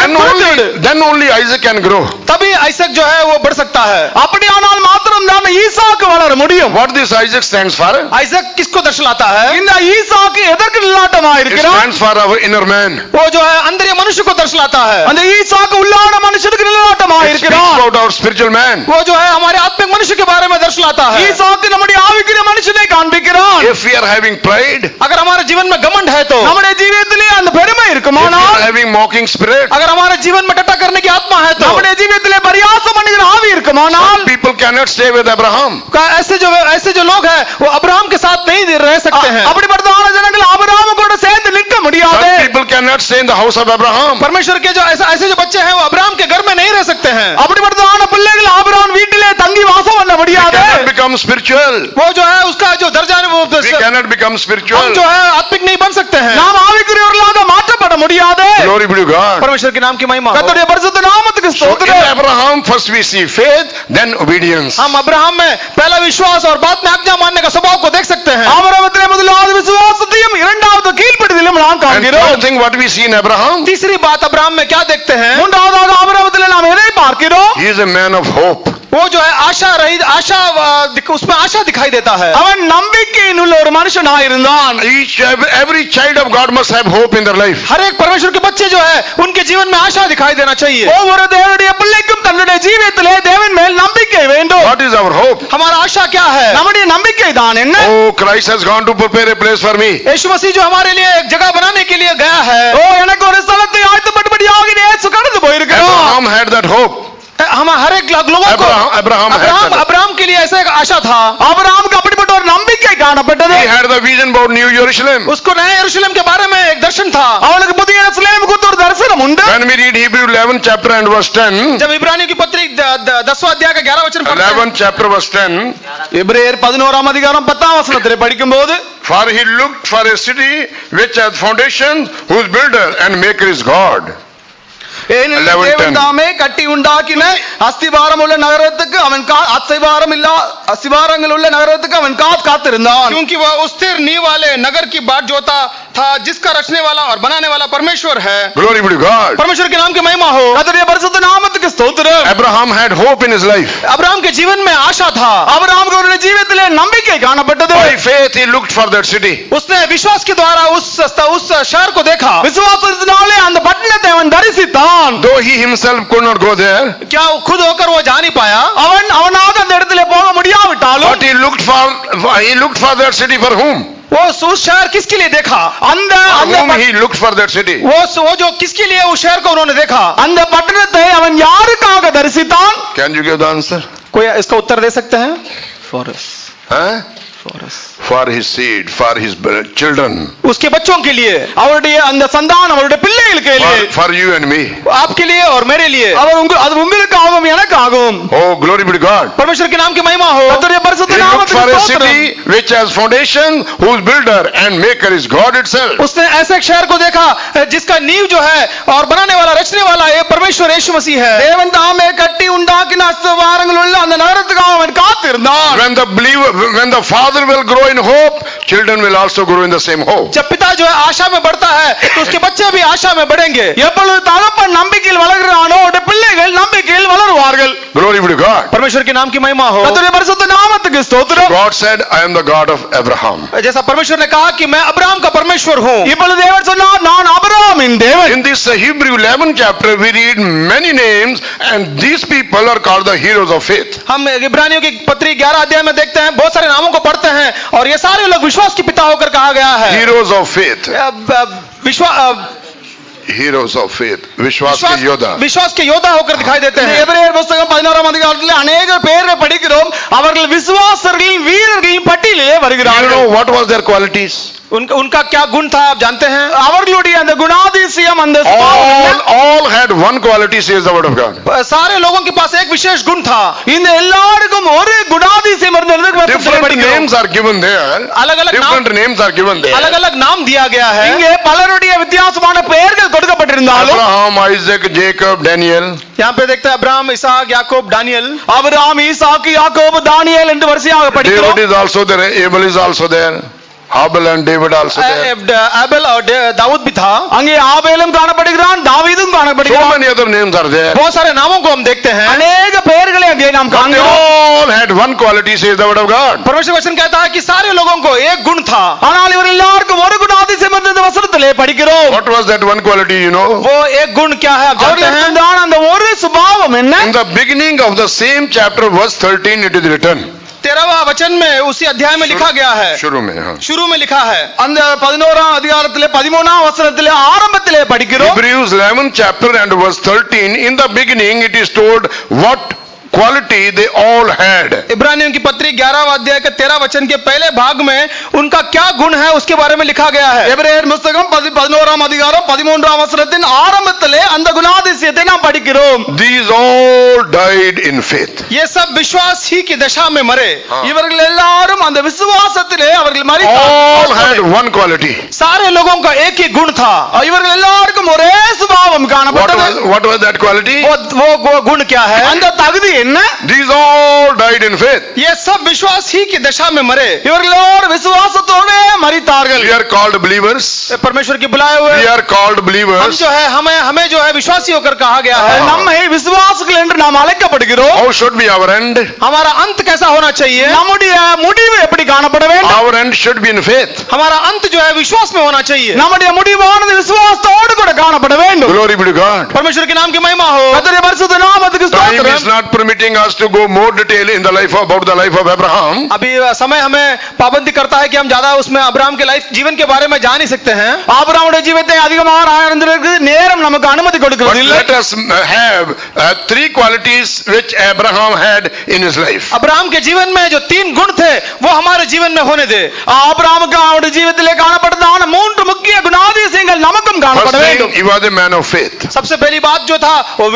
Then only Isaac can grow. तभी आइसक जो है वो बढ़ सकता है। அப்படியானால் மாத்திரம் தான் ஈசாக்கு வளர முடியும். What this Isaac stands for? आइसक किसको दर्शाता है? இந்த ஈசாக்கு எதற்கு நிலாட்டமாக It இருக்கிறார்? stands for our inner man. वो जो है अंदर मनुष्य को दर्शाता है। அந்த ஈசாக்கு உள்ளான மனுஷனுக்கு நிலாட்டமாக It speaks இருக்கிறார். about our spiritual man. वो जो है हमारे आत्मिक मनुष्य के बारे में दर्शाता है। ஈசாக்கு நம்முடைய ஆவிக்குரிய மனுஷனை காண்பிக்கிறார். If we are having pride, अगर हमारे जीवन में घमंड है तो, நம்முடைய ஜீவியத்திலே அந்த பெருமை if we இருக்குமானால், are having mocking spirit, अगर हमारे जीवन में टट्टा करने की आत्मा है तो, நம்முடைய ஜீவியத்திலே பரியாசம் பண்ணுகிற ஆவி இருக்குமானால், people cannot stay with Abraham. ऐसे जो लोग हैं वो अब्राहम के साथ नहीं रह सकते हैं। அப்படிப்பட்டதான ஜனங்கள் ஆபிரகாம் கூட சேர்ந்து நிற்க முடியாது. Such people cannot stay in the house of Abraham. परमेश्वर के जो ऐसे जो बच्चे हैं वो अब्राहम के घर में नहीं रह सकते हैं। அப்படிப்பட்டதான பிள்ளைகள் ஆபிரகாம் வீட்டிலே தங்கி வாசம் பண்ண We முடியாது. cannot become spiritual. वो जो है उसका जो दर्जा है वो We cannot become हम spiritual. जो है आत्मिक नहीं बन सकते हैं। நாம் ஆவிக்குரியவர்களாக மாற்றப்பட முடியாது. Glory be to God. परमेश्वर के नाम की महिमा हो। கர்த்தருடைய பரிசுத்த நாமத்துக்கு So in ஸ்தோத்திரம். Abraham first we see faith, then obedience. हम अब्राहम में पहला विश्वास और बाद में आज्ञा मानने का स्वभाव को देख सकते हैं। ஆபிரகாமிலே முதலாவது விசுவாசத்தையும் இரண்டாவது கீழ்ப்படிதலும் நாம் And காண்கிறோம். third thing what we see in Abraham, तीसरी बात अब्राहम में क्या देखते हैं? மூன்றாவதாக ஆபிரகாமிலே நாம் எதை பார்க்கிறோம்? he is a man of hope. वो जो है आशा रहित उसमें आशा दिखाई देता है। அவன் நம்பிக்கையின் உள்ள ஒரு மனுஷனாக இருந்தான். Every child of God must have hope in their life. हर एक परमेश्वर के बच्चे जो है उनके जीवन में आशा दिखाई देना चाहिए। ஒவ்வொரு தேவனுடைய பிள்ளைக்கும் தன்னுடைய ஜீவியத்திலே தேவன் மேல் நம்பிக்கை வேண்டும். What is our hope? हमारा आशा क्या है? நம்முடைய நம்பிக்கை தான் என்ன? Oh, Christ has gone to prepare a place for me. यीशु मसीह जो हमारे लिए एक जगह बनाने के लिए गया है। ஓ எனக்கு ஒரு ஸ்தலத்தை ஆயத்தப்படும்படியாக இயேசு கடந்து போயிருக்கிறார். Abraham had that hope. हम हर एक लोगों को अब्राहम के लिए ऐसा एक आशा था। ஆபிரகாமுக்கு அப்படிப்பட்ட ஒரு நம்பிக்கை காணப்பட்டது. He had the vision about New Jerusalem. उसको नए यरूशलेम के बारे में एक दर्शन था। அவனுக்கு புதிய எருசலேம் குறித்து ஒரு தரிசனம் உண்டு. When we read Hebrew 11 chapter and verse 10, जब इब्रानियों की पत्री 10वां अध्याय का 11 वचन पढ़ते हैं, 11 chapter verse 10, எபிரேயர் 11ஆம் அதிகாரம் 10ஆம் வசனத்திலே படிக்கும்போது, for he looked for a city which hath foundations, whose builder and maker is God. ஏனெனில் 11:10. தேவன் தாமே கட்டி உண்டாக்கின அஸ்திபாரம் உள்ள நகரத்துக்கு அவன் அஸ்திபாரங்கள் உள்ள நகரத்துக்கு அவன் காத்திருந்தான். क्योंकि वह उस स्थिर नींव वाले नगर की बाट जोता था जिसका रचने वाला और बनाने वाला परमेश्वर है। Glory be to God. परमेश्वर के नाम की महिमा हो। கர்த்தருடைய பரிசுத்த நாமத்துக்கு ஸ்தோத்திரம். Abraham had hope in his life. Abraham के जीवन में आशा था। ஆபிரகாமுக்கு அவருடைய ஜீவியத்திலே நம்பிக்கை காணப்பட்டது. By faith he looked for that city. उसने विश्वास के द्वारा उस शहर को देखा। விசுவாசத்தினாலே அந்த பட்டணத்தை அவன் தரிசித்தான். Though he himself could not go there, क्या खुद होकर वो जा नहीं पाया? அவனாக அந்த இடத்திலே போக முடியாவிட்டாலும், but he looked for that city for whom? वो उस शहर किसके लिए देखा? For whom he looked for that city? वो जो किसके लिए उस शहर को उन्होंने देखा? அந்த பட்டணத்தை அவன் யாருக்காக தரிசித்தான்? Can you give the answer? कोई इसका उत्तर दे सकते हैं? Huh? For his seed, for his children, उसके बच्चों के लिए, அவருடைய அந்த சந்தானம், அவருடைய பிள்ளைகளுக்கு for you and me. आपके लिए और मेरे लिए। அது உங்களுக்காகவும் எனக்காகவும். Oh, glory be to God. परमेश्वर के नाम की महिमा हो। கர்த்தருடைய பரிசுத்த He looked நாமத்துக்கு for a ஸ்தோத்திரம். city which has foundation, whose builder and maker is God itself. उसने ऐसे एक शहर को देखा जिसका नींव जो है और बनाने वाला रचने वाला ये परमेश्वर यीशु मसीह है। தேவன் தாமே கட்டி உண்டாக்கின அஸ்திபாரங்கள் உள்ள அந்த நகரத்துக்காக அவன் காத்திருந்தான். When the father will grow in hope, children will also grow in the same hope. जब पिता जो है आशा में बढ़ता है तो उसके बच्चे भी आशा में बढ़ेंगे। எப்பொழுது தகப்பன் நம்பிக்கையில் வளர்கிறானோ அவருடைய பிள்ளைகள் நம்பிக்கையில் வளருவார்கள். Glory be to God. परमेश्वर के नाम की महिमा हो। கர்த்தருடைய பரிசுத்த நாமத்துக்கு ஸ்தோத்திரம். God said, I am the God of Abraham. जैसा परमेश्वर ने कहा कि मैं अब्राहम का परमेश्वर हूँ। இப்பொழுது தேவன் சொன்னார், நான் ஆபிரகாமின் தேவன். In this Hebrew 11 chapter, we read many names, and these people are called the heroes of faith. हम इब्रानियों की पत्री 11 अध्याय में देखते हैं, बहुत सारे नामों को पढ़ते हैं और ये सारे लोग विश्वास के पिता होकर कहा गया है। Heroes of faith. Heroes of faith. विश्वास के योद्धा. विश्वास के योद्धा होकर दिखाई देते हैं। எபிரேயர் புத்தகம் 11ஆம் அதிகாரத்திலே अनेक பேரை படிக்கிறோம். அவர்கள் விசுவாசர்களின் வீரர்களின் பட்டியலிலே You வருகிறார்கள். know what was their qualities? उनका क्या गुण था आप जानते हैं? அவர்களுடைய அந்த குணாதிசயம் அந்த சுபாவம் என்ன? All had one quality, says the word of God. सारे लोगों के पास एक विशेष गुण था. இந்த எல்லாருக்கும் ஒரு குணாதிசயம் இருந்தது. Different names are given there. Different names are given there. अलग-अलग नाम दिया गया है. இங்கே பலருடைய வித்தியாசமான பெயர்கள் கொடுக்கப்பட்டிருந்தாலும் Abraham, Isaac, Jacob, Daniel. यहाँ पे देखते हैं अब्राहम, इसहाक, याकूब, दानियल. ஆபிரகாம், ஈசாக்கு, யாக்கோபு, தானியேல் என்று வரிசையாக படிக்கிறோம். David is also there. Abel is also there. Abel and David also there. Abel और दाऊद भी था. அங்கே ஆபேலும் காணப்படுகிறான், தாவீதும் So காணப்படுகிறான். many other names are there. बहुत सारे नामों को हम देखते हैं. அநேக பெயர்களை அங்கே நாம் But they காண்கிறோம். all had one quality, says the word of God. परमेश्वर वचन कहता है कि सारे लोगों को एक गुण था. ஆனால் இவர் எல்லாருக்கும் ஒரு குணாதிசயம் இருந்தது வசனத்திலே படிக்கிறோம். What was that one quality, you know? वो एक गुण क्या है आप जानते हैं? அவர்களுக்கு அந்த ஒரு சுபாவம் என்ன? In the beginning of the same chapter, verse 13, it is written. 13वां वचन में उसी अध्याय में लिखा गया है. शुरू में, हाँ. शुरू में लिखा है. அந்த 11ஆம் அதிகாரத்திலே 13ஆம் வசனத்திலே ஆரம்பத்திலே படிக்கிறோம். Hebrews 11 chapter and verse 13, in the beginning it is told what quality they all had. इब्रानियों की पत्री 11वां अध्याय के 13 वचन के पहले भाग में उनका क्या गुण है उसके बारे में लिखा गया है. எபிரேயர் புத்தகம் 11ஆம் அதிகாரம் 13ஆம் வசனத்தின் ஆரம்பத்திலே அந்த குணாதிசயத்தை நாம் படிக்கிறோம். These all died in faith. ये सब विश्वास ही की दशा में मरे. இவர்கள் எல்லாரும் அந்த விசுவாசத்திலே அவர்கள் All மரித்தார்கள். had one quality. सारे लोगों का एक ही गुण था. இவர்கள் எல்லாருக்கும் ஒரே சுபாவம் காணப்பட்டது. What was that quality? वो गुण क्या है? அந்த தகுதி என்ன? These all died in faith. ये सब विश्वास ही की दशा में मरे. இவர்கள் எல்லாரும் விசுவாசத்தோடு மரித்தார்கள். We are called believers. परमेश्वर के बुलाए हुए We are called हम believers. जो है हमें जो है विश्वासी होकर कहा गया है. நம்மை விசுவாசிகள் என்று நாம் அழைக்கப்படுகிறோம். How should be our end? हमारा अंत कैसा होना चाहिए? நம்முடைய முடிவு எப்படி காணப்பட வேண்டும்? Our end should be in faith. हमारा अंत जो है विश्वास में होना चाहिए. நம்முடைய முடிவானது விசுவாசத்தோடு கூட காணப்பட வேண்டும். Glory be to God. परमेश्वर के नाम की महिमा हो. கர்த்தருடைய பரிசுத்த நாமத்துக்கு Time is ஸ்தோத்திரம். not permitting us to go more detail in the life about the life of Abraham. अभी समय हमें पाबंदी करता है कि हम ज्यादा उसमें अब्राहम के लाइफ जीवन के बारे में जान नहीं सकते हैं. ஆபிரகாமுடைய ஜீவித்தை அதிகமாக ஆராய்வதற்கு நேரம் நமக்கு அனுமதி But கொடுக்கிறது இல்லை. let us have three qualities which Abraham had in his life. Abraham के जीवन में जो 3 गुण थे वो हमारे जीवन में होने दे. ஆபிரகாமுக்கு அவருடைய ஜீவிதத்திலே காணப்பட்டதான 3 முக்கிய குணாதிசயங்கள் நமக்கும் காணப்பட First வேண்டும். thing, he was a man of faith. सबसे पहली बात जो था वो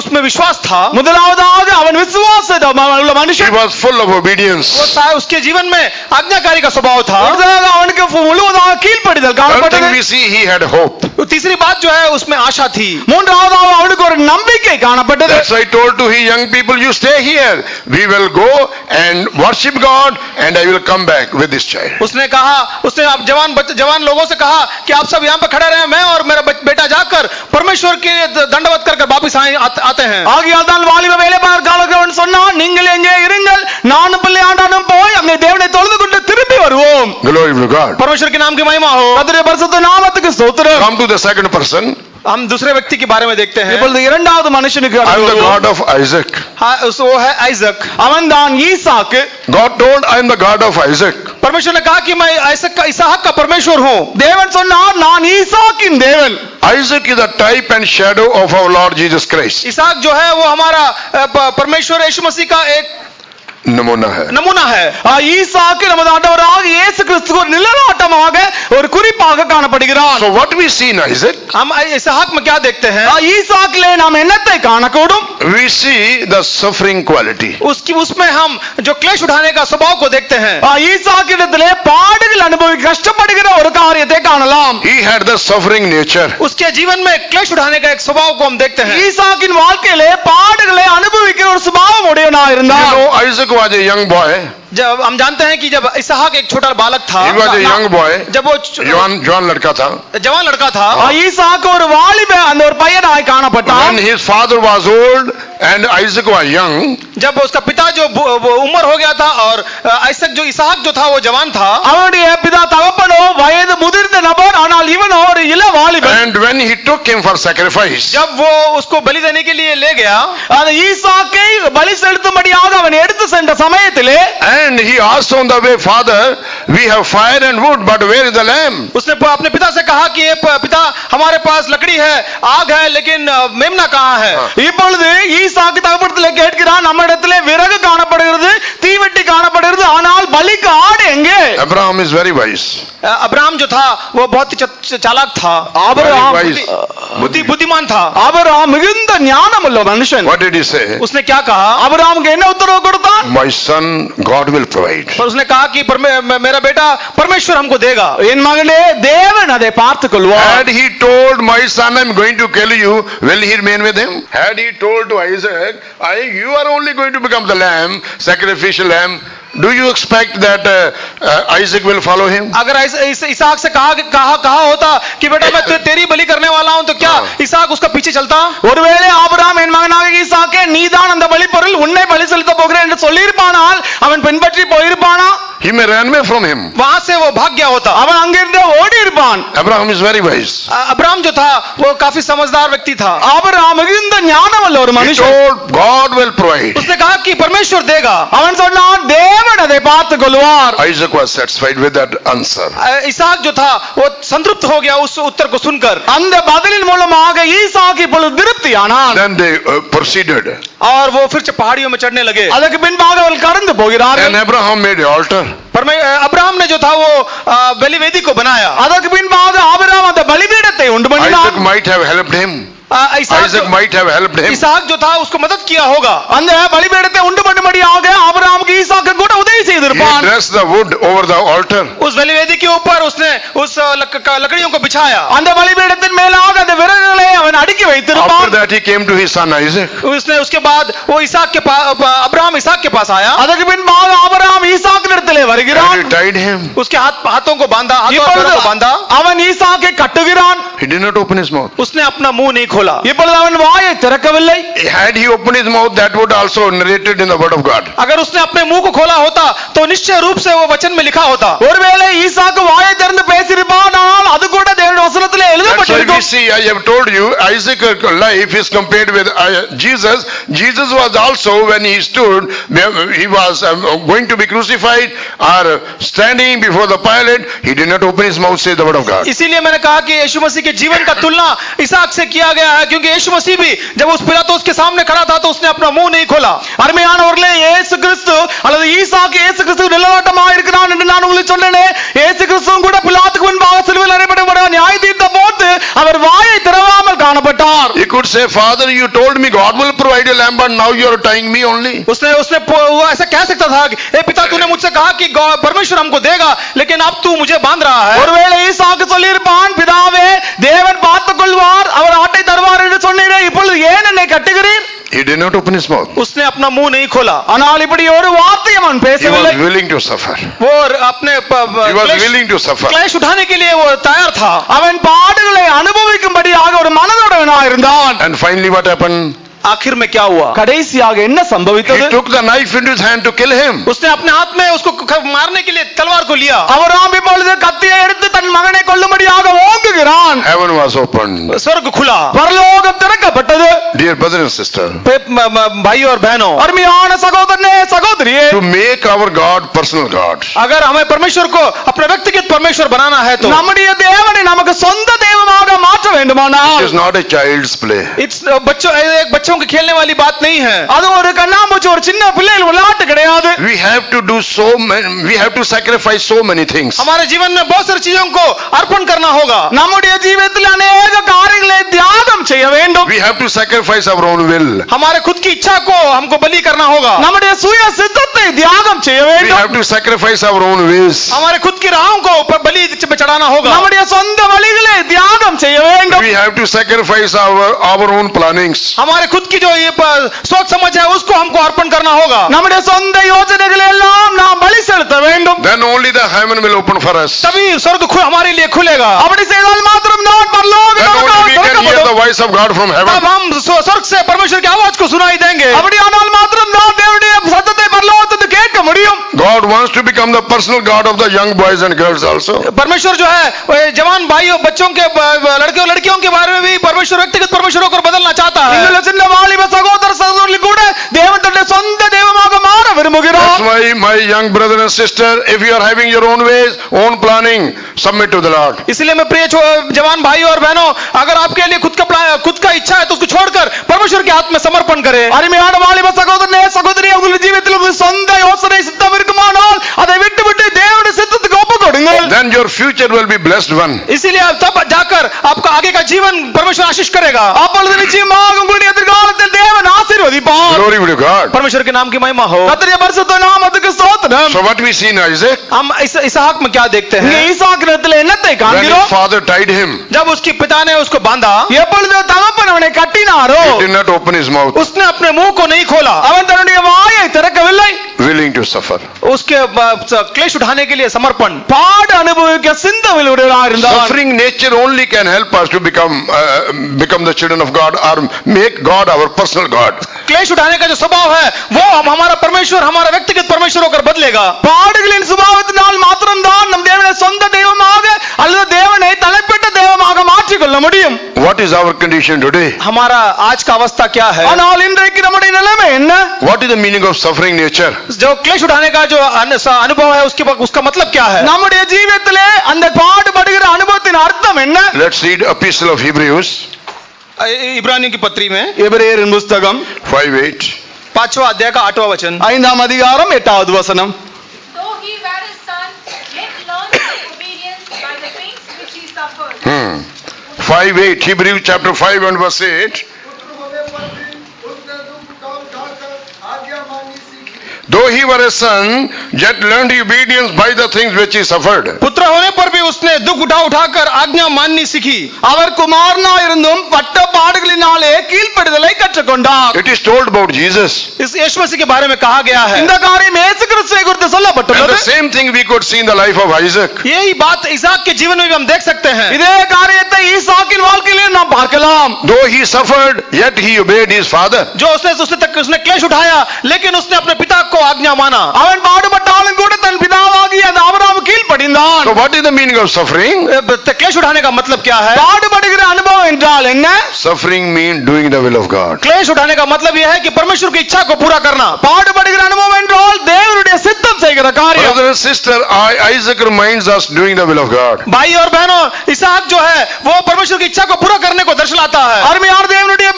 उसमें विश्वास था. முதலாவதாக அவன் விசுவாச உள்ள He மனுஷன். was full of obedience. वो था उसके जीवन में आज्ञाकारी का स्वभाव था. அடுத்ததாக அவனுக்கு முழுவதாக கீழ்ப்படிதல் Third thing காணப்பட்டது. we see, he had hope. तीसरी बात जो है उसमें आशा थी. மூன்றாவதாக அவனுக்கு ஒரு நம்பிக்கை காணப்பட்டது. That's why I told to his young people, you stay here. We will go and worship God and I will come back with this child. उसने आप जवान लोगों से कहा कि आप सब यहाँ पे खड़े रहे, मैं और मेरा बेटा जाकर परमेश्वर के दंडवत कर वापिस आते हैं. ஆகையால் தான் வாலிப வேலைப்பார்காரர்கள் சொன்னான், நீங்கள் எங்கே இருங்கள், நானும் பிள்ளையாண்டானும் போய் அங்கே தேவனை தொழுது கொண்டு திரும்பி வருவோம். Glory be to God. परमेश्वर के नाम की महिमा हो. கர்த்தருடைய பரிசுத்த நாமத்துக்கு ஸ்தோத்திரம். Come to the second person. हम दूसरे व्यक्ति के बारे में देखते हैं. இப்பொழுது இரண்டாவது மனுஷனுக்கு I am the வருவோம். God of Isaac. वो है आइजक. அவன் தான் ஈசாக்கு. God told, I am the God of Isaac. परमेश्वर ने कहा कि मैं इसहाक का परमेश्वर हूँ. தேவன் சொன்னார், நான் ஈசாக்கின் தேவன். Isaac is a type and shadow of our Lord Jesus Christ. इसहाक जो है वो हमारा परमेश्वर यीशु मसीह का एक नमूना है. ஈசாக்கு நமது ஆண்டவராக இயேசு கிறிஸ்துவுக்கு ஒரு நிழலாட்டமாக ஒரு குறிப்பாக காணப்படுகிறான். So what we see in Isaac? हम इसहाक में क्या देखते हैं? ஈசாக்கிலே நாம் என்னத்தை காணக்கூடும்? We see the suffering quality. उसमें हम जो क्लेश उठाने का स्वभाव को देखते हैं. ஈசாக்கிடத்திலே பாடுகள் அனுபவி கஷ்டப்படுகிற ஒரு காரியத்தை காணலாம். He had the suffering nature. उसके जीवन में क्लेश उठाने का एक स्वभाव को हम देखते हैं. ஈசாக்கின் வாழ்க்கையிலே பாடுகளை அனுபவிக்கிற ஒரு சுபாவம் உடையவனாக You இருந்தான். know, Isaac was a young boy. जब हम जानते हैं कि जब इसहाक एक छोटा बालक था, He was a young boy. जब वो जवान लड़का था. जवान लड़का था, ஈசாக்கு ஒரு வாலிப அந்த ஒரு பையனாய் காணப்பட்டான். When his father was old and Isaac was young, जब उसका पिता जो उम्र हो गया था और इसहाक जो था वो जवान था. அவனுடைய பிதா தகப்பனோ வயது முதிர்ந்த நபர், ஆனால் இவனோ ஒரு இள வாலிபன். and when he took him for sacrifice, जब वो उसको बलि देने के लिए ले गया, அந்த ஈசாக்கை பலி செலுத்தும்படியாக அவன் எடுத்து சென்ற சமயத்திலே and he asked on the way, Father, we have fire and wood, but where is the lamb? उसने अपने पिता से कहा कि पिता हमारे पास लकड़ी है, आग है, लेकिन मेमना कहाँ है? இப்பொழுது ஈசாக்கு தகப்பனத்திலே கேட்கிறான், நம்ம இடத்திலே விறகு காணப்படுகிறது, தீவெட்டி காணப்படுகிறது, ஆனால் பலிக்கு ஆடு எங்கே? Abraham is very wise. Abraham जो था वो बहुत ही चालाक था, Very ஆபிரகாம் wise. बुद्धिमान था। ஆபிரகாம் மிகுந்த ஞானமுள்ள மனுஷன். What did he say? उसने क्या कहा? ஆபிரகாமுக்கு என்ன உத்தரவு கொடுத்தான்? My son, God will provide. पर उसने कहा कि मेरा बेटा परमेश्वर हमको देगा। என் மகனே தேவன் அதை பார்த்துக் கொள்வார். Had he told my son, I'm going to kill you, will he remain with him? Had he told to Isaac, you are only going to become the lamb, sacrificial lamb, do you expect that Isaac will follow him? अगर इसहाक से कहा होता कि बेटा मैं तेरी बलि करने वाला हूं, तो क्या इसहाक उसका पीछे चलता? ஒருவேளை ஆபிரகாம் என் மகனாகிய ஈசாக்கே நீதான் அந்த பலிப்பொருள், உன்னை பலி செலுத்த போகிறேன் என்று சொல்லியிருப்பானால் அவன் பின்பற்றி போயிருப்பானா? He may run away from him. वहां से वो भाग गया होता। அவன் அங்கிருந்து ஓடி இருப்பான். Abraham is very wise. Abraham जो था वो काफी समझदार व्यक्ति था। ஆபிரகாம் மிகுந்த ஞானமுள்ள ஒரு He மனுஷன். told God will provide. उसने कहा कि परमेश्वर देगा। அவன் சொன்னான் தேவன் அதை பார்த்துக் கொள்வார். Isaac was satisfied with that answer. इसहाक जो था वो संतृप्त हो गया उस उत्तर को सुनकर। அந்த பதிலின் மூலமாக ஈசாக்கு இப்பொழுது திருப்தியானான். Then they proceeded. और वो फिर पहाड़ियों में चढ़ने लगे। அதற்கு பின்பாக அவர்கள் கடந்து போகிறார்கள். And Abraham made an altar. Abraham ने जो था वो बलिवेदी को बनाया। அதற்கு பின்பாக ஆபிரகாம் அந்த பலிபீடத்தை உண்டு Isaac பண்ணினான். might have helped him. Isaac might have helped him. इसहाक जो था उसको मदद किया होगा। அந்த பலிபீடத்தை உண்டு பண்ணும்படியாக ஆபிரகாமுக்கு ஈசாக்கு கூட உதவி He செய்திருப்பான். dressed the wood over the altar. उस बलिवेदी के ऊपर उसने उस लकड़ियों को बिछाया। அந்த பலிபீடத்தின் மேலாக அந்த விறகுகளை அவன் அடுக்கி After வைத்திருப்பான். that he came to his son Isaac. उसने उसके बाद वो इसहाक के पास अब्राहम इसहाक के पास आया। அதற்கு பின்பாக ஆபிரகாம் ஈசாக்கினிடத்திலே And வருகிறான். he tied him. उसके हाथों को बांधा, हाथों और இப்பொழுது पैरों को बांधा। அவன் ஈசாக்கை கட்டுகிறான். He did not open his mouth. उसने अपना मुंह नहीं खोला। இப்பொழுது அவன் வாயை திறக்கவில்லை. Had he opened his mouth, that would also narrated in the word of God. अगर उसने अपने मुंह को खोला होता तो निश्चय रूप से वो वचन में लिखा होता। ஒருவேளை ஈசாக்கு வாயை திறந்து பேசியிருப்பானால் அது கூட தேவனுடைய வசனத்திலே That's why we எழுதப்பட்டிருக்கும். see, I have told you, Isaac's life is compared with Jesus. Jesus was also, when he stood, he was going to be crucified or standing before the Pilate, he did not open his mouth, say the word of God. इसीलिए मैंने कहा कि यीशु मसीह के जीवन का तुलना इसहाक से किया गया है, क्योंकि यीशु मसीह भी जब उस पिलातुस के सामने खड़ा था तो उसने अपना मुंह नहीं खोला। அருமையானவர்களே, இயேசு கிறிஸ்து அல்லது ஈசாக்கு இயேசு கிறிஸ்து நிலவாட்டமாக இருக்கிறான் என்று நான் உங்களுக்கு சொன்னேனே. இயேசு கிறிஸ்துவும் கூட பிலாத்துக்கு முன்பாக சிலுவையில் அறையப்பட்ட நியாய தீர்த்த போது அவர் வாயை திறவாமல் காணப்பட்டார். He could say, Father, you told me God will provide a lamb, but now you are tying me only. उसने वो ऐसा कह सकता था कि ए पिता, तूने मुझसे कहा कि परमेश्वर हमको देगा, लेकिन अब तू मुझे बांध रहा है। ஒருவேளை ஈசாக்கு சொல்லியிருப்பான், பிதாவே தேவன் பார்த்துக் கொள்வார், அவர் ஆட்டை தருவார் என்று சொன்னீரே, இப்பொழுது ஏன் என்னை கட்டுகிறீர்? He did not open his mouth. उसने अपना मुंह नहीं खोला। ஆனால் இப்படி ஒரு வார்த்தை அவன் He பேசவில்லை. was willing to suffer. वो अपने He was willing to suffer. क्लेश उठाने के लिए वो तैयार था। அவன் பாடுகளை அனுபவிக்கும்படியாக ஒரு மனதுடையவனாய் இருந்தான். And finally what happened? आखिर में क्या हुआ? கடைசியாக என்ன He சம்பவித்தது? took the knife into his hand to kill him. उसने अपने हाथ में उसको मारने के लिए तलवार को लिया। அவராம் இப்பொழுது கத்தியை எடுத்து தன் மகனை கொல்லும்படியாக ஓங்குகிறான். Heaven was opened. स्वर्ग खुला। பரலோகம் திறக்கப்பட்டது. Dear brother and sister, भाई और बहनों, அருமையான சகோதரனே சகோதரியே, to make our God personal God, अगर हमें परमेश्वर को अपना व्यक्तिगत परमेश्वर बनाना है तो நம்முடைய தேவனை நமக்கு சொந்த தெய்வமாக மாற்ற it வேண்டுமானால் is not a child's play. बच्चों के खेलने वाली बात नहीं है। அது ஒரு கண்ணாமூச்சி, ஒரு சின்ன பிள்ளைகள் விளையாட்டு கிடையாது. We have to do so many, we have to sacrifice so many things. हमारे जीवन में बहुत सारी चीजों को अर्पण करना होगा। நம்முடைய ஜீவிதத்தில் अनेक காரியங்களை தியாகம் செய்ய வேண்டும். We have to sacrifice our own will. हमारे खुद की इच्छा को हमको बलि करना होगा। நம்முடைய சுய சித்தத்தை தியாகம் செய்ய We வேண்டும். have to sacrifice our own ways. हमारे खुद की राहों को बलि पे चढ़ाना होगा। நம்முடைய சொந்த வழிகளை தியாகம் செய்ய வேண்டும். We have to sacrifice our own plannings. हमारे खुद की जो ये सोच समझ है उसको हमको अर्पण करना होगा। நம்முடைய சொந்த யோசனைகளை எல்லாம் நாம் பலி செலுத்த வேண்டும். Then only the heaven will open for us. तभी स्वर्ग हमारे लिए खुलेगा। அப்படி செய்தால் மாத்திரம் தான் பரலோகம் Then only we can hear the திறக்கப்படும். voice of God from heaven. तब हम स्वर्ग से परमेश्वर की आवाज को सुनाई देंगे। அப்படியானால் மாத்திரம் தான் தேவனுடைய சத்தத்தை பரலோகத்திலிருந்து கேட்க முடியும். God wants to become the personal God of the young boys and girls also. परमेश्वर जो है जवान भाइयों बच्चों के लड़कियों के बारे में भी परमेश्वर व्यक्तिगत परमेश्वरों को बदलना चाहता है। இந்த சின்ன வாலிப சகோதர சகோதரிகள் கூட தேவன் தன்னுடைய சொந்த தெய்வமாக மாற விரும்புகிறார். That's why my young brother and sister, if you are having your own ways, own planning, submit to the Lord. इसलिए मैं प्रिय जवान भाइयों और बहनों, अगर आपके लिए खुद का इच्छा है तो उसको छोड़कर परमेश्वर के हाथ में समर्पण करें। அருமையான வாலிப சகோதரனே சகோதரியே, உங்கள் ஜீவிதத்தில் உங்கள் சொந்த யோசனை சித்தம் இருக்குமானால் அதை விட்டுவிட்டு தேவனுடைய சித்தத்துக்கு your future will be blessed one. इसीलिए अब तब जाकर आपका आगे का जीवन परमेश्वर आशीष करेगा। அப்பொழுது நிச்சயமாக உங்களுடைய எதிர்காலத்தில் தேவன் ஆசீர்வதிப்பார். Glory be to God. परमेश्वर के नाम की महिमा हो। கர்த்தருடைய பரிசுத்த நாமத்துக்கு ஸ்தோத்திரம். So what we see in Isaac? हम इसहाक में क्या देखते இங்கே हैं? ஈசாக்கினிடத்தில் என்னத்தை When his காண்கிறோம்? father tied him, जब उसके पिता ने उसको बांधा, எப்பொழுது தகப்பன் அவனை கட்டினாரோ he did not open his mouth, उसने अपने मुंह को नहीं खोला, அவன் தன்னுடைய வாயை திறக்கவில்லை. willing to suffer. उसके क्लेश उठाने के लिए समर्पण। பாடு அனுபவிக்க சிந்தவிலுடையவராக இருந்தார். Suffering nature only can help us to become the children of God or make God our personal God. क्लेश उठाने का जो स्वभाव है वो हम हमारा परमेश्वर, हमारा व्यक्तिगत परमेश्वर होकर बदलेगा। பாடுகளின் சுபாவத்தினால் மாத்திரம்தான் நம் தேவனை சொந்த தெய்வமாக அல்லது தேவனை தலைப்பட்ட தெய்வமாக மாற்றிக்கொள்ள முடியும். What is our condition today? हमारा आज का अवस्था क्या है? ஆனால் இன்றைக்கு நம்முடைய நிலைமை என்ன? What is the meaning of suffering nature? जो क्लेश उठाने का जो अनुभव है उसका मतलब क्या है? நம்முடைய ஜீவியத்திலே அந்த பாடுபடுகிற அனுபவத்தின் அர்த்தம் என்ன? Let's read Epistle of Hebrews इब्रानियों की पत्री में எபிரேயரின் புத்தகம் 5:8. 5वां अध्याय का 8वां वचन। 5ஆம் அதிகாரம் 8வது வசனம். Though he were his son, yet learned his obedience by the things which he suffered. 5:8. Hebrews chapter 5 and verse 8. पुत्र होने पर भी उसने दुख उठाकर आज्ञा माननी सीखी। Though he were a son, yet learned obedience by the things which he suffered. पुत्र होने पर भी उसने दुख उठाकर आज्ञा माननी सीखी। அவர் குமாரனா இருந்தும் பட்ட பாடுகளினாலே கீழ்ப்படிதலை கற்றுக்கொண்டார். It is told about Jesus. इस यीशु मसीह के बारे में कहा गया है। இந்த காரியம் இயேசு கிறிஸ்துவை குறித்து And சொல்லப்பட்டுள்ளது. the same thing we could see in the life of Isaac. यही बात इसहाक के जीवन में भी हम देख सकते हैं। இதே காரியத்தை ஈசாக்கின் வாழ்க்கையிலே நாம் பார்க்கலாம். Though he suffered, yet he obeyed his father. जो उसने क्लेश उठाया लेकिन उसने अपने पिता को आज्ञा माना। அவன் பாடுபட்டாலும் கூட தன் பிதாவாகிய அந்த Abraham கீழ்ப்படிந்தான். So what is the meaning of suffering? क्लेश उठाने का मतलब क्या है? பாடுபடுகிற அனுபவம் என்றால் என்ன? Suffering means doing the will of God. क्लेश उठाने का मतलब यह है कि परमेश्वर की इच्छा को पूरा करना। பாடுபடுகிற அனுபவம் என்றால் தேவனுடைய சித்தம் செய்கிற காரியம். Brother and sister, Isaac reminds us doing the will of God. भाई और बहनों, इसहाक जो है वो परमेश्वर की इच्छा को पूरा करने को दर्शाता है। அருமையான தேவனுடைய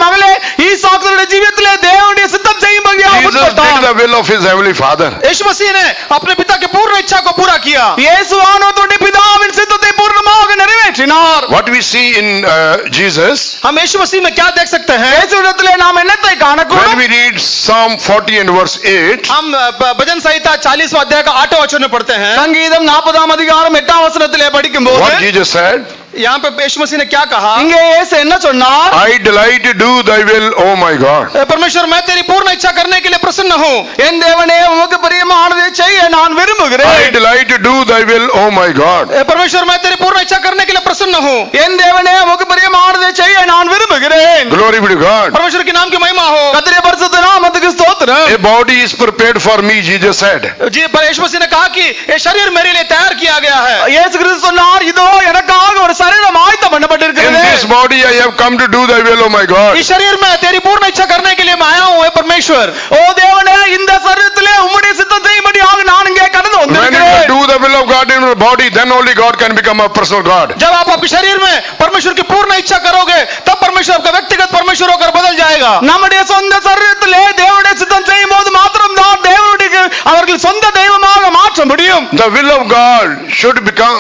மகளே ஈசாக்குடைய ஜீவியத்திலே தேவனுடைய சித்தம் செய்யும்படியாக Jesus did உட்பட்டான். the will of his heavenly Father. यीशु मसीह ने अपने पिता की पूर्ण इच्छा को पूरा किया। இயேசுவானவருடைய பிதாவின் சித்தத்தை பூர்ணமாக நிறைவேற்றினார். What we see in Jesus, हम यीशु मसीह में क्या देख सकते हैं? இயேசுவிடத்திலே நாம் என்னத்தை when காணக்கூடும்? we read Psalm 40 and verse 8, हम भजन संहिता 40वां अध्याय का 8वां वचन में पढ़ते हैं। சங்கீதம் 40ஆம் அதிகாரம் 8ஆம் வசனத்திலே படிக்கும்போது what Jesus said, यहाँ पे यीशु मसीह ने क्या कहा? இங்கே இயேசு என்ன சொன்னார்? I delight to do thy will, oh my God. परमेश्वर, मैं तेरी पूर्ण इच्छा करने के लिए प्रसन्न हूँ। என் தேவனே உமக்கு பிரியமானதை செய்ய நான் I விரும்புகிறேன். delight to do thy will, oh my God. परमेश्वर, मैं तेरी पूर्ण इच्छा करने के लिए प्रसन्न हूँ। என் தேவனே உமக்கு பிரியமானதை செய்ய நான் விரும்புகிறேன். Glory be to God. परमेश्वर के नाम की महिमा हो। கர்த்தருடைய பரிசுத்த நாமத்துக்கு ஸ்தோத்திரம். A body is prepared for me, Jesus said. जी, पर यीशु मसीह ने कहा कि ये शरीर मेरे लिए तैयार किया गया है। இயேசு கிறிஸ்து சொன்னார், இதோ எனக்காக ஒரு சரீரம் ஆயத்தம் In பண்ணப்பட்டிருக்கிறது. this body I have come to do thy will, oh my God. इस शरीर में तेरी पूर्ण इच्छा करने के लिए मैं आया हूँ, हे परमेश्वर। ஓ தேவனே, இந்த சரீரத்திலே உம்முடைய சித்தம் செய்யும்படியாக நான் இங்கே கடந்து When you வந்திருக்கிறேன். do the will of God in your body, then only God can become a personal God. जब आप आपके शरीर में परमेश्वर की पूर्ण इच्छा करोगे तब परमेश्वर आपका व्यक्तिगत परमेश्वर होकर बदल जाएगा। நம்முடைய சொந்த சரீரத்திலே தேவனுடைய சித்தம் செய்யும் போது மாத்திரம்தான் தேவனுடைய அவர்கள் சொந்த தெய்வமாக மாற்ற முடியும். The will of God should become,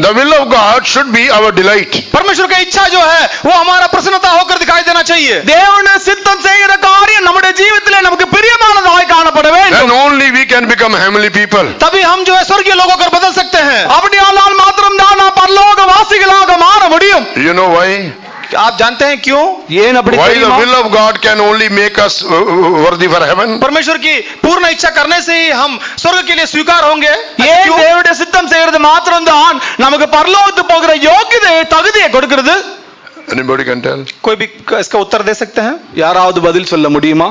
the will of God should be our delight. परमेश्वर की इच्छा जो है वो हमारा प्रसन्नता होकर दिखाई देना चाहिए। தேவனுடைய சித்தம் செய்கிற காரியம் நம்முடைய ஜீவிதத்திலே நமக்கு பிரியமானதாய் காணப்பட Then வேண்டும். only we can become heavenly people. तभी हम जो है स्वर्गीय लोग होकर बदल सकते हैं। அப்படியானால் மாத்திரம்தான் நாம் பரலோக வாசிகளாக மாற முடியும். You know why? आप जानते हैं क्यों? ஏன் அப்படி Why the தெரியுமா? will of God can only make us worthy for heaven? परमेश्वर की पूर्ण इच्छा करने से ही हम स्वर्ग के लिए स्वीकार होंगे। ஏன் क्यों? தேவனுடைய சித்தம் செய்யறது மாத்திரம்தான் நமக்கு பரலோகத்துக்கு போகிற யோகியதை தகுதியை கொடுக்கிறது? Anybody can tell? कोई भी इसका उत्तर दे सकते हैं? யாராவது பதில் சொல்ல முடியுமா?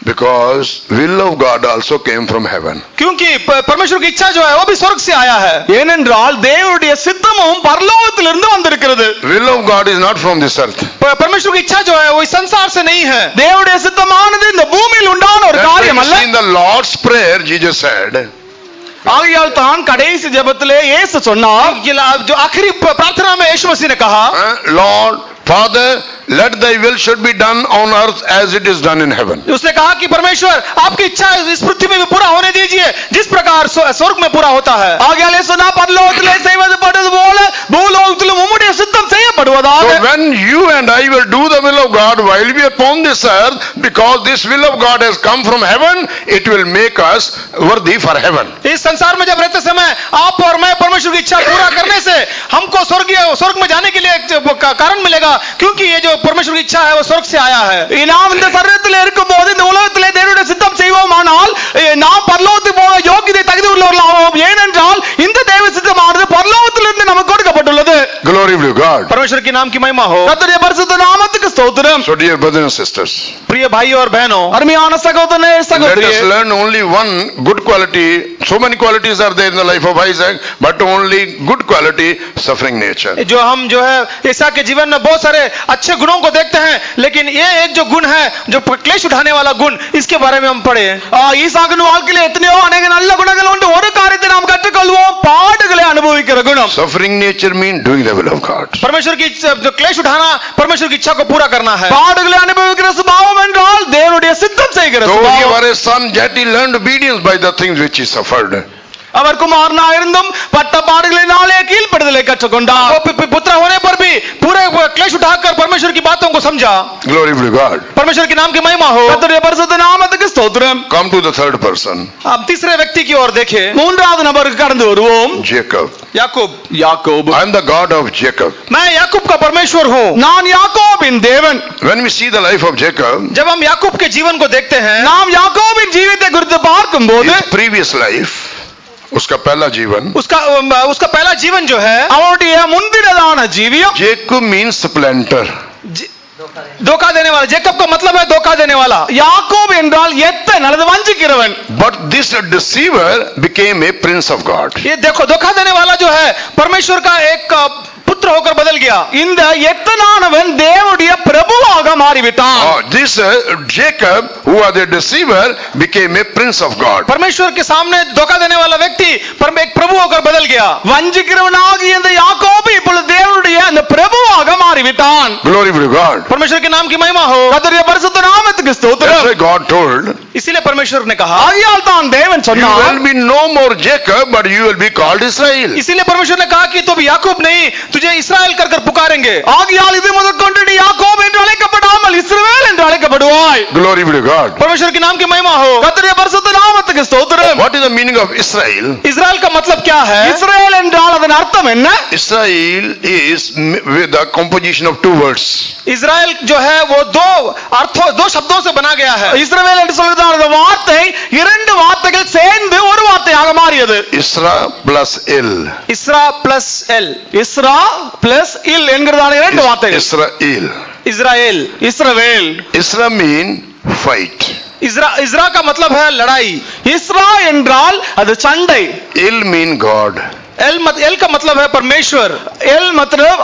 Because will of God also came from heaven. क्योंकि परमेश्वर की इच्छा जो है वो भी स्वर्ग से आया है। ஏனென்றால் தேவனுடைய சித்தமும் பரலோகத்திலிருந்து வந்திருக்கிறது. Will of God is not from this earth. परमेश्वर की इच्छा जो है वो इस संसार से नहीं है। தேவனுடைய சித்தமானது இந்த பூமியில் உண்டான ஒரு That's why காரியம் you அல்ல. see in the Lord's prayer, Jesus said, ஆகையால் தான் கடைசி ஜெபத்திலே இயேசு சொன்னார், जो आखिरी प्रार्थना में यीशु मसीह ने कहा, Lord, Father, let thy will should be done on earth as it is done in heaven. उसने कहा कि परमेश्वर आपकी इच्छा इस पृथ्वी में भी पूरा होने दीजिए जिस प्रकार स्वर्ग में पूरा होता है. ஆகையாலே சொன்னா பரலோகத்திலே செய்வது படுவது போல பூலோகத்திலும் உம்முடைய சித்தம் செய்யப்படுவதாக. So when you and I will do the will of God while we are upon this earth, because this will of God has come from heaven, it will make us worthy for heaven. इस संसार में जब रहते समय आप और मैं परमेश्वर की इच्छा पूरा करने से हमको स्वर्ग में जाने के लिए एक कारण मिलेगा, क्योंकि ये जो परमेश्वर की इच्छा है वो स्वर्ग से आया है. நாம் இந்த சரீரத்தில் இருக்கும்போது இந்த உலகத்திலே தேவனுடைய சித்தம் செய்வோமானால் நாம் பரலோகத்துக்கு போக யோகியதை தகுதி உள்ளவர்களாவோம். ஏனென்றால் இந்த தேவ சித்தமானது பரலோகத்திலிருந்து நமக்கு கொடுக்கப்பட்டுள்ளது. Glory to God. परमेश्वर के नाम की महिमा हो. கர்த்தருடைய பரிசுத்த நாமத்துக்கு ஸ்தோத்திரம். So dear brothers and sisters, प्रिय भाई और बहनों, அருமையான சகோதரனே let us சகோதரியே, learn only one good quality. So many qualities are there in the life of Isaac, but only good quality, suffering nature. जो हम जो है ईसा के जीवन में बहुत सारे अच्छे गुणों को देखते हैं, लेकिन ये एक जो गुण है जो क्लेश उठाने वाला गुण, इसके बारे में हम पढ़े. ஈசாக்கின் வாழ்க்கையில எத்தனையோ அநேக நல்ல குணங்கள் உண்டு. ஒரு காரியத்தை நாம் கற்றுக்கொள்வோம், பாடுகளை அனுபவிக்கிற குணம். Suffering nature means doing the will of God. परमेश्वर की जो क्लेश उठाना, परमेश्वर की इच्छा को पूरा करना है. பாடுகளை அனுபவிக்கிற சுபாவம் என்றால் தேவனுடைய சித்தம் செய்கிற Though he சுபாவம். was a son, yet he learned obedience by the things which he suffered. அவர் குமாரனா இருந்தும் பட்ட பாடுகளினாலே கீழ்ப்படுதலை கற்றுக்கொண்டார். वो पुत्र होने पर भी पूरे क्लेश उठाकर परमेश्वर की बातों को समझा. Glory to God. परमेश्वर के नाम की महिमा हो. கர்த்தருடைய பரிசுத்த நாமத்துக்கு ஸ்தோத்திரம். Come to the third person, हम तीसरे व्यक्ति की ओर देखें. மூன்றாவது நபருக்கு கடந்து வருவோம். Jacob. याकूब. யாக்கோபு. I am the God of Jacob. मैं याकूब का परमेश्वर हूँ. நான் யாக்கோபின் தேவன். When we see the life of Jacob, जब हम याकूब के जीवन को देखते हैं, நாம் யாக்கோபின் ஜீவித்தை குறித்து பார்க்கும்போது his previous life, उसका पहला जीवन, उसका पहला जीवन जो है, அவருடைய முன்பினதான ஜீவியம். Jacob means supplanter. धोखा देने वाला. जेकब का मतलब है धोखा देने वाला. யாக்கோபு என்றால் எத்தன் அல்லது வஞ்சிக்கிறவன். But this deceiver became a prince of God. ये देखो, धोखा देने वाला जो है परमेश्वर का एक पुत्र होकर बदल गया. இந்த எத்தனானவன் தேவனுடைய பிரபுவாக மாறிவிட்டான். This Jacob, who was a deceiver, became a prince of God. परमेश्वर के सामने धोखा देने वाला व्यक्ति एक प्रभु होकर बदल गया. வஞ்சிக்கிறவனாகிய இந்த யாக்கோபு இப்பொழுது தேவனுடைய அந்த பிரபுவாக மாறிவிட்டான். Glory to God. परमेश्वर के नाम की महिमा हो. கர்த்தருடைய பரிசுத்த நாமத்துக்கு That's ஸ்தோத்திரம். why God told, इसीलिए परमेश्वर ने कहा, ஆகையால் தான் தேவன் you சொன்னார், will be no more Jacob, but you will be called Israel. इसीलिए परमेश्वर ने कहा कि तुम याकूब नहीं, तुझे इस्राएल कर कर पुकारेंगे. ஆகையால் இது முதற்கொண்டு நீ யாக்கோபு என்று அழைக்கப்படாமல் இஸ்ரவேல் என்று அழைக்கப்படுவாய். Glory be to God. परमेश्वर के नाम की महिमा हो. கர்த்தருடைய பரிசுத்த நாமத்துக்கு ஸ்தோத்திரம். What is the meaning of Israel? इस्राएल का मतलब क्या है? இஸ்ரவேல் என்றால் அதன் அர்த்தம் என்ன? Israel is with the composition of two words. इस्राएल जो है वो दो शब्दों से बना गया है. இஸ்ரவேல் என்று சொல்வதான அந்த வார்த்தை இரண்டு வார்த்தைகள் சேர்ந்து ஒரு வார்த்தையாக மாறியது. Isra plus Il. Isra plus El. Isra plus இல் என்கிறதான இரண்டு வார்த்தைகள். Israel. इस्राएल. இஸ்ரவேல். Isra mean fight. इस्रा का मतलब है लड़ाई. இஸ்ரா என்றால் அது சண்டை. Il mean God. एल का मतलब है परमेश्वर. எல் मतलब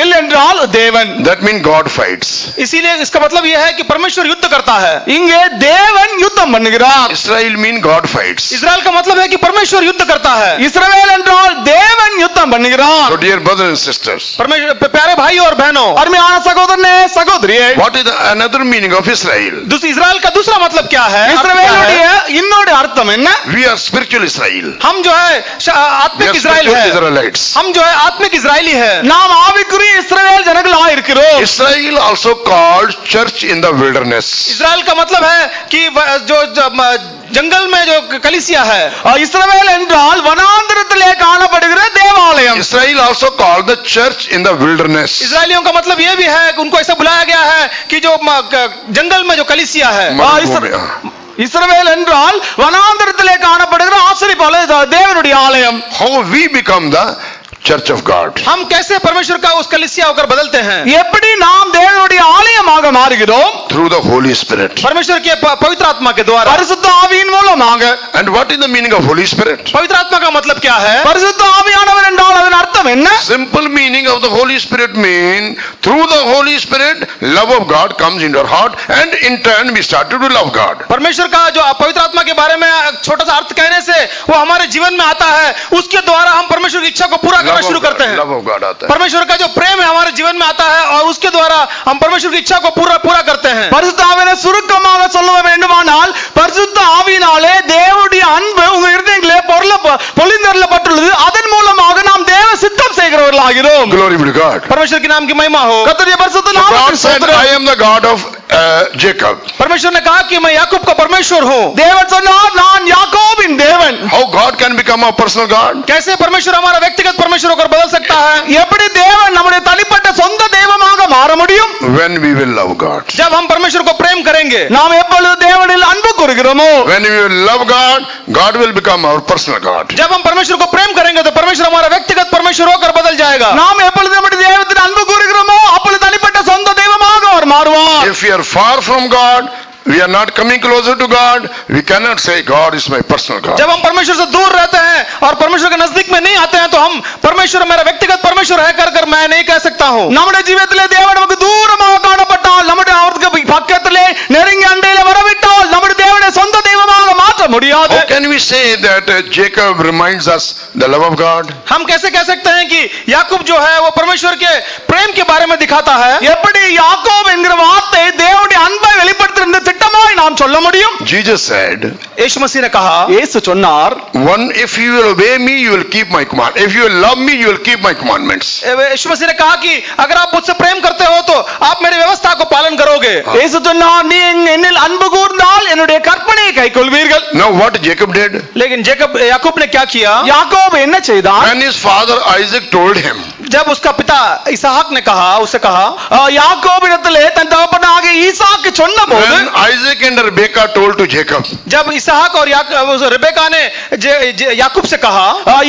எல் என்றால் தேவன். That means God fights. इसीलिए इसका मतलब यह है कि परमेश्वर युद्ध करता है. இங்கே தேவன் யுத்தம் பண்ணுகிறார். Israel mean God fights. इस्राएल का मतलब है कि परमेश्वर युद्ध करता है. இஸ்ரவேல் என்றால் தேவன் யுத்தம் பண்ணுகிறார். So dear brothers and sisters, परमेश्वर प्यारे भाई और बहनों, அருமையான சகோதரனே சகோதரியே, what is another meaning of Israel? इस्राएल का दूसरा मतलब क्या है? இஸ்ரவேலுடைய இன்னொரு அர்த்தம் என்ன? We are spiritual Israel. हम जो है We आत्मिक are इस्राएल spiritual है. Israelites. हम जो है आत्मिक इस्राएली है. நாம் ஆவிக்குரிய இஸ்ரவேல் ஜனங்களாக இருக்கிறோம். Israel also called church in the wilderness. इस्राएल का मतलब है कि जो जंगल में जो कलीसिया है. இஸ்ரவேல் என்றால் வனாந்திரத்திலே காணப்படுகிற தேவாலயம். Israel also called the church in the wilderness. इस्राएलियों का मतलब यह भी है कि उनको ऐसा बुलाया गया है कि जो जंगल में जो कलीसिया है. இஸ்ரவேல் என்றால் வனாந்திரத்திலே காணப்படுகிற ஆசரிப்பாலயம், தேவனுடைய ஆலயம். How we become the church of God? हम कैसे परमेश्वर का उस कलीसिया होकर बदलते हैं? எப்படி நாம் தேவனுடைய ஆலயமாக மாறுகிறோம்? Through the Holy Spirit. परमेश्वर के पवित्र आत्मा के द्वारा. பரிசுத்த ஆவியின் மூலமாக. And what is the meaning of Holy Spirit? पवित्र आत्मा का मतलब क्या है? பரிசுத்த ஆவியானவர் என்றால் அதன் அர்த்தம் என்ன? Simple meaning of the Holy Spirit mean through the Holy Spirit love of God comes into our heart, and in turn we start to love God. परमेश्वर का जो पवित्र आत्मा के बारे में छोटा सा अर्थ कहने से वो हमारे जीवन में आता है, उसके द्वारा हम परमेश्वर की इच्छा को पूरा करना शुरू करते हैं। लव ऑफ गॉड आता है। परमेश्वर का जो प्रेम है हमारे जीवन में आता है और उसके द्वारा हम परमेश्वर की इच्छा को पूरा करते हैं। பரிசுத்த ஆவியினாலே சுருக்கமாக சொல்ல வேண்டுமானால் பரிசுத்த ஆவியினாலே தேவனுடைய அன்பு உங்க இருதயங்களிலே பொழிந்தருளப்பட்டுள்ளது. அதன் மூலமாக நாம் தேவ சித்தம் செய்கிறவர்களாகிறோம். Glory be to God. परमेश्वर के नाम की महिमा हो। கர்த்தருடைய பரிசுத்த God நாமத்துக்கு said, ஸ்தோத்திரம். I am the God of Jacob. परमेश्वर ने कहा कि मैं याकूब का परमेश्वर हूँ। தேவன் சொன்னார் நான் யாக்கோபின் தேவன். How God can become a personal God? कैसे परमेश्वर हमारा व्यक्तिगत परमेश्वर होकर बदल सकता है? எப்படி தேவன் நம்முடைய தனிப்பட்ட சொந்த தெய்வமாக மாற முடியும்? When we will love God. जब हम परमेश्वर को प्रेम करेंगे। நாம் எப்பொழுது தேவனில் அன்பு கூறுகிறோமோ When we will love God, God will become our personal God. जब हम परमेश्वर को प्रेम करेंगे तो परमेश्वर हमारा व्यक्तिगत परमेश्वर होकर बदल जाएगा। நாம் எப்பொழுது நம்முடைய தேவனில் அன்பு கூறுகிறோமோ அப்பொழுது தனிப்பட்ட சொந்த தெய்வமாக அவர் மாறுவார். If we are far from God, we are not coming closer to God, we cannot say God is my personal God. जब हम परमेश्वर से दूर रहते हैं और परमेश्वर के नजदीक में नहीं आते हैं तो हम परमेश्वर मेरा व्यक्तिगत परमेश्वर है कर मैं नहीं कह सकता हूँ। நம்முடைய ஜீவிதத்திலே தேவன் நமக்கு தூரமாக காணப்பட்டால் நம்முடைய அவருக்கு பக்கத்திலே நெருங்கி அண்டையிலே வரவிட்டால் நம்முடைய தேவனை சொந்த தெய்வமாக மாற்ற முடியாது. How can we say that Jacob reminds us the love of God? हम कैसे कह सकते हैं कि याकूब जो है वो परमेश्वर के प्रेम के बारे में दिखाता है? எப்படி யாக்கோப் என்கிற வார்த்தை தேவனுடைய அன்பை வெளிப்படுத்துகிற திட்டமாய் நாம் சொல்ல முடியும்? Jesus said, यीशु मसीह ने कहा, இயேசு சொன்னார், if you will obey me, you will keep my command. If you will love me, you will keep my commandments. यीशु मसीह ने कहा कि अगर आप मुझसे प्रेम करते हो तो आप मेरी व्यवस्था को पालन करोगे। இயேசு சொன்னார், நீ என்னில் அன்பு கூர்ந்தால் என்னுடைய கற்பனையை கைக்கொள்வீர்கள். Now what Jacob did? लेकिन याकूब ने क्या किया? யாக்கோப் என்ன செய்தான்? When his father Isaac told him, जब उसका पिता इसहाक ने उसे कहा, யாக்கோபிடத்திலே தன் தகப்பனாகிய ஈசாக்கு சொன்னபோது, when Isaac and Rebekah told to Jacob, जब इसहाक और रेबेका ने याकूब से कहा,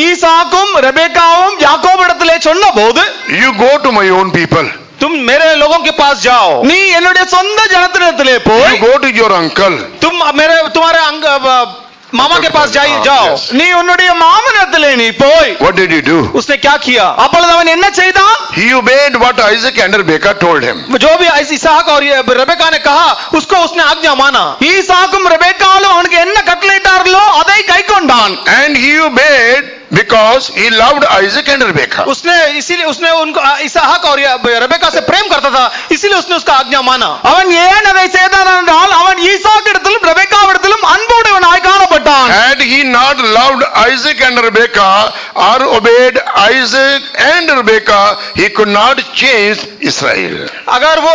ஈசாக்கும் ரெபெக்காவும் யாக்கோபிடத்திலே சொன்னபோது, you go to my own people. तुम मेरे लोगों के पास जाओ। நீ என்னுடைய சொந்த ஜனத்திடத்திலே போய், You go to your uncle. तुम तुम्हारे मामा के पास जाओ। Yes. நீ உன்னுடைய மாமனிடத்திலே நீ போய். What did he do? उसने क्या किया? அப்பொழுது அவன் என்ன செய்தான்? He obeyed what Isaac and Rebekah told him. जो भी इसहाक और रेबेका ने कहा उसको उसने आज्ञा माना। ஈசாக்கும் ரெபெக்காலும் அவனுக்கு என்ன கட்டளையிட்டார்களோ அதை கைக்கொண்டான். And he obeyed because he loved Isaac and Rebekah. इसीलिए उसने उनको इसहाक और रेबेका से प्रेम करता था, इसीलिए उसने उसका आज्ञा माना। அவன் ஏன் அதை செய்தான் என்றால் அவன் ஈசாக்கிடத்திலும் ரெபெக்காவிடத்திலும் அன்புடையவனாய் காணப்பட்டான். Had he not loved Isaac and Rebekah or obeyed Isaac and Rebekah, he could not change Israel. अगर वो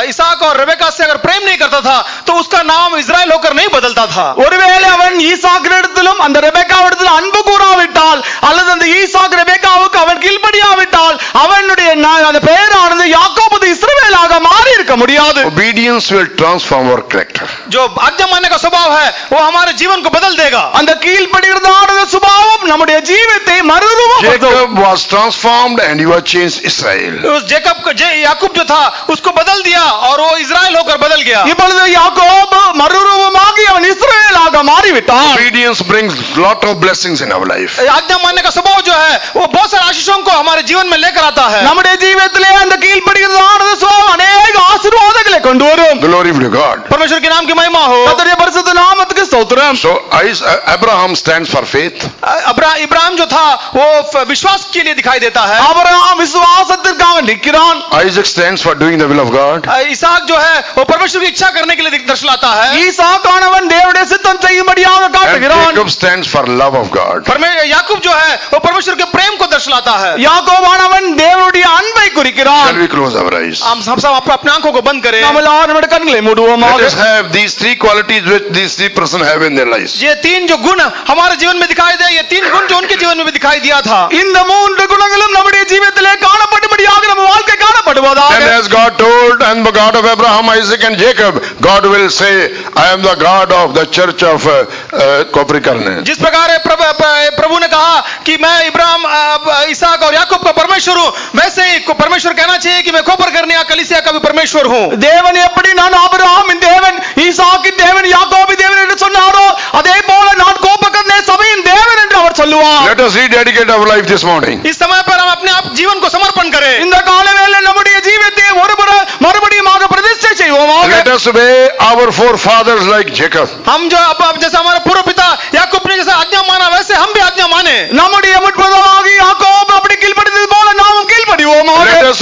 इसहाक और रेबेका से अगर प्रेम नहीं करता था तो उसका नाम इजराइल होकर नहीं बदलता था। ஒருவேளை அவன் ஈசாக்கிடத்திலும் அந்த ரெபெக்காவிடத்திலும் அன்பு கூறாவிட்டால் அல்லது அந்த ஈசாக் ரெபெக்காவுக்கு அவன் கீழ்ப்படியாவிட்டால் அவனுடைய அந்த பெயரானது யாக்கோபு இஸ்ரவேலாக மாறி இருக்க முடியாது. Obedience will transform our character. जो आज्ञा मानने का स्वभाव है वो हमारे जीवन को बदल देगा। அந்த கீழ்ப்படிகிறதான சுபாவம் நம்முடைய ஜீவிதத்தை மறுரூபப்படுத்தும். Jacob was transformed and he was changed Israel. उस याकूब जो था उसको बदल दिया और वो इजराइल होकर बदल गया। இப்பொழுது யாக்கோபு மறுரூபமாகி அவன் இஸ்ரவேலாக மாறிவிட்டான். Obedience brings lot of blessings in our life. आज्ञा मानने का स्वभाव जो है वो बहुत सारे आशीषों को हमारे जीवन में लेकर आता है। நம்முடைய ஜீவிதத்திலே அந்த கீழ்ப்படிகிறதான சுபாவம் अनेक आशीर्वादங்களை கொண்டு வரும். Glory be to God. परमेश्वर के नाम की महिमा हो। கர்த்தருடைய பரிசுத்த நாமத்துக்கு ஸ்தோத்திரம். So Abraham stands for faith. Ibrahim जो था वो विश्वास के लिए दिखाई देता है। ஆபிரகாம் விசுவாசத்திற்காக நிற்கிறான். Isaac stands for doing the will of God. इसहाक जो है वो परमेश्वर की इच्छा करने के लिए दर्शाता है। ஈசாக்கானவன் தேவனுடைய சித்தம் செய்யும்படியாக And காட்டுகிறான். Jacob stands for love of God. याकूब जो है वो परमेश्वर के प्रेम को दर्शाता है। யாக்கோபானவன் தேவனுடைய அன்பை குறிக்கிறான். Shall we close our eyes? हम सब अपने आंखों को बंद करें। நாம் எல்லாரும் நம்முடைய கண்களை மூடுவோமாக. Let us have these three qualities which these three persons have in their lives. ये तीन जो गुण हमारे जीवन में दिखाई दे, ये तीन गुण जो उनके जीवन में भी दिखाई दिया था, இந்த மூன்று குணங்களும் நம்முடைய ஜீவிதத்திலே காணப்படும்படியாக நம்ம வாழ்க்கை காணப்படுவதாக. And as God told, and the God of Abraham, Isaac and Jacob, God will say, I am the God of the church of Koprikarne. जिस प्रकार प्रभु ने कहा कि मैं इब्राहिम, इसहाक और याकूब का परमेश्वर हूँ, वैसे ही परमेश्वर कहना चाहिए कि मैं कोपरकर्ने या कलीसिया का भी परमेश्वर हूँ। தேவன் எப்படி நான் ஆபிரகாமின் தேவன், ஈசாக்கின் தேவன், யாக்கோபின் தேவன் என்று சொன்னாரோ அதே போல நான் கோபக்கர்னே சபையின் தேவன் என்று அவர் சொல்லுவார். Let us rededicate our life this morning. इस समय पर हम अपने आप जीवन को समर्पण करें। இந்த காலவேளை நம்முடைய ஜீவிதத்தை மறுபடியுமாக பிரதிஷ்டை செய்வோமாக. Let us obey our forefathers like Jacob. हम जो अब जैसा हमारा पूर्व पिता याकूब ने जैसा आज्ञा माना वैसे हम भी आज्ञा माने। நம்முடைய முற்பதாகிய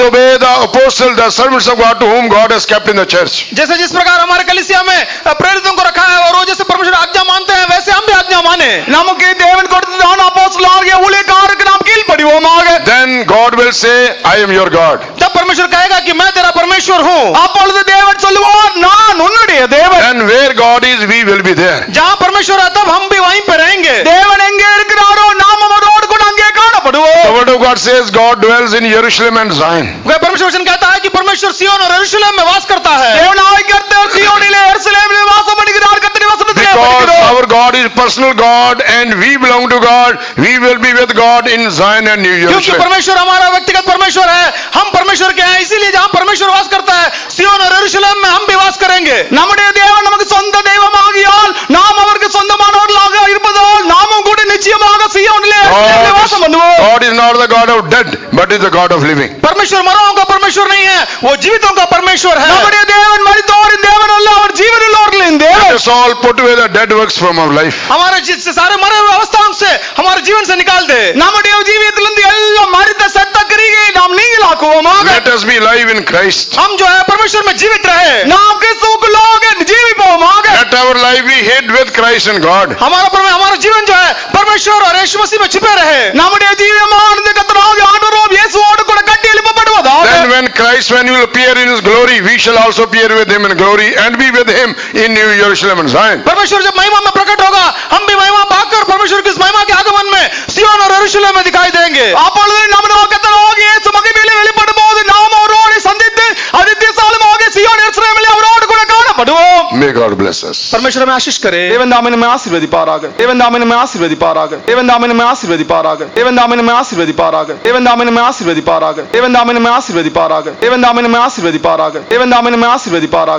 obey the apostles, the servants of God to whom God has kept in the church. जैसे जिस प्रकार हमारे कलीसिया में प्रेरितों को रखा है और वो जैसे परमेश्वर आज्ञा मानते हैं वैसे हम भी आज्ञा माने நமக்கு தேவன் கொடுத்ததான அப்போஸ்தலராகிய ஊழியக்காரருக்கு நாம் கீழ்ப்படிவோமாக. Then God will say, I am your God. तब परमेश्वर कहेगा कि मैं तेरा परमेश्वर हूँ. அப்பொழுது தேவன் சொல்லுவார், நான் உன்னுடைய தேவன். And where God is, we will be there. जहाँ परमेश्वर है तब हम भी वहीं पे रहेंगे. தேவன் எங்கே இருக்கிறாரோ நாம் அவரோடு கூட அங்கே காணப்படுவோம். The word of God says God dwells in Jerusalem and Zion. परमेश्वर वचन कहता है कि परमेश्वर सिय्योन और यरूशलेम में वास करता है. தேவனாகிய கர்த்தர் சீயோனிலே எருசலேமிலே வாசம் பண்ணுகிறார். கர்த்தருடைய வசனத்திலே Because படிக்கிறோம். our God is personal God and we belong to God, we will be with God in Zion and New क्योंकि Jerusalem. परमेश्वर हमारा व्यक्तिगत परमेश्वर है, हम परमेश्वर के हैं, इसीलिए जहाँ परमेश्वर वास करता है सिय्योन और यरूशलेम में हम भी वास करेंगे. நம்முடைய தேவன் நமக்கு சொந்த தெய்வமாகியால் நாம் அவருக்கு சொந்தமானவர்களாக இருப்பதால் நாமும் கூட நிச்சயமாக சீயோனிலே எருசலேமிலே வாசம் பண்ணுவோம். God is not the God of dead, but is the God of living. परमेश्वर मरों का परमेश्वर नहीं है, वो जीवितों का परमेश्वर है. நம்முடைய தேவன் மரித்தோரின் தேவன் அல்ல, அவர் ஜீவனுள்ளவர்களின் தேவன். Let us all put away the dead works from our life. हमारे सारे मरे हुए अवस्थाओं से हमारे जीवन से निकाल दे. நம்முடைய ஜீவியத்திலிருந்து எல்லாம் மரித்த செத்த கிரியையை நாம் நீங்களாக்குவோமாக. Let us be alive in Christ. हम जो है परमेश्वर में जीवित रहे. நாம் கிறிஸ்துவுக்குள்ளாக ஜீவிப்போமாக. Let our life be hid with Christ and God. हमारा जीवन जो है परमेश्वर और यीशु मसीह में छिपे रहे. நம்முடைய ஜீவமானது கர்த்தராகிய ஆண்டவராகிய இயேசுவோடு கூட கட்டி எழுப்பப்படுவதாக. Then when he will appear in his glory, we shall also appear with him in glory and be with him in New Jerusalem and Zion. परमेश्वर जब महिमा में प्रकट होगा हम भी महिमा पाकर परमेश्वर की इस महिमा के आगमन में सिय्योन और यरूशलेम में दिखाई देंगे. அப்பொழுது நம்முடைய கர்த்தராகிய இயேசு மகிமையிலே வெளிப்படும்போது நாம் அவரோடு சந்தித்து அதித்தியசாலமாக சீயோன் எருசலேமிலே அவரோடு கூட காணப்படுவோம். May God bless us. परमेश्वर हमें आशीष करे. தேவன் தாமே நம்மை ஆசீர்வதிப்பாராக. தேவன் தாமே நம்மை ஆசீர்வதிப்பாராக. தேவன் தாமே நம்மை ஆசீர்வதிப்பாராக. தேவன் தாமே நம்மை ஆசீர்வதிப்பாராக. தேவன் தாமே நம்மை ஆசீர்வதிப்பாராக. தேவன் தாமே நம்மை ஆசீர்வதிப்பாராக. தேவன் தாமே நம்மை ஆசீர்வதிப்பாராக. தேவன் தாமே நம்மை ஆசீர்வதிப்பாராக.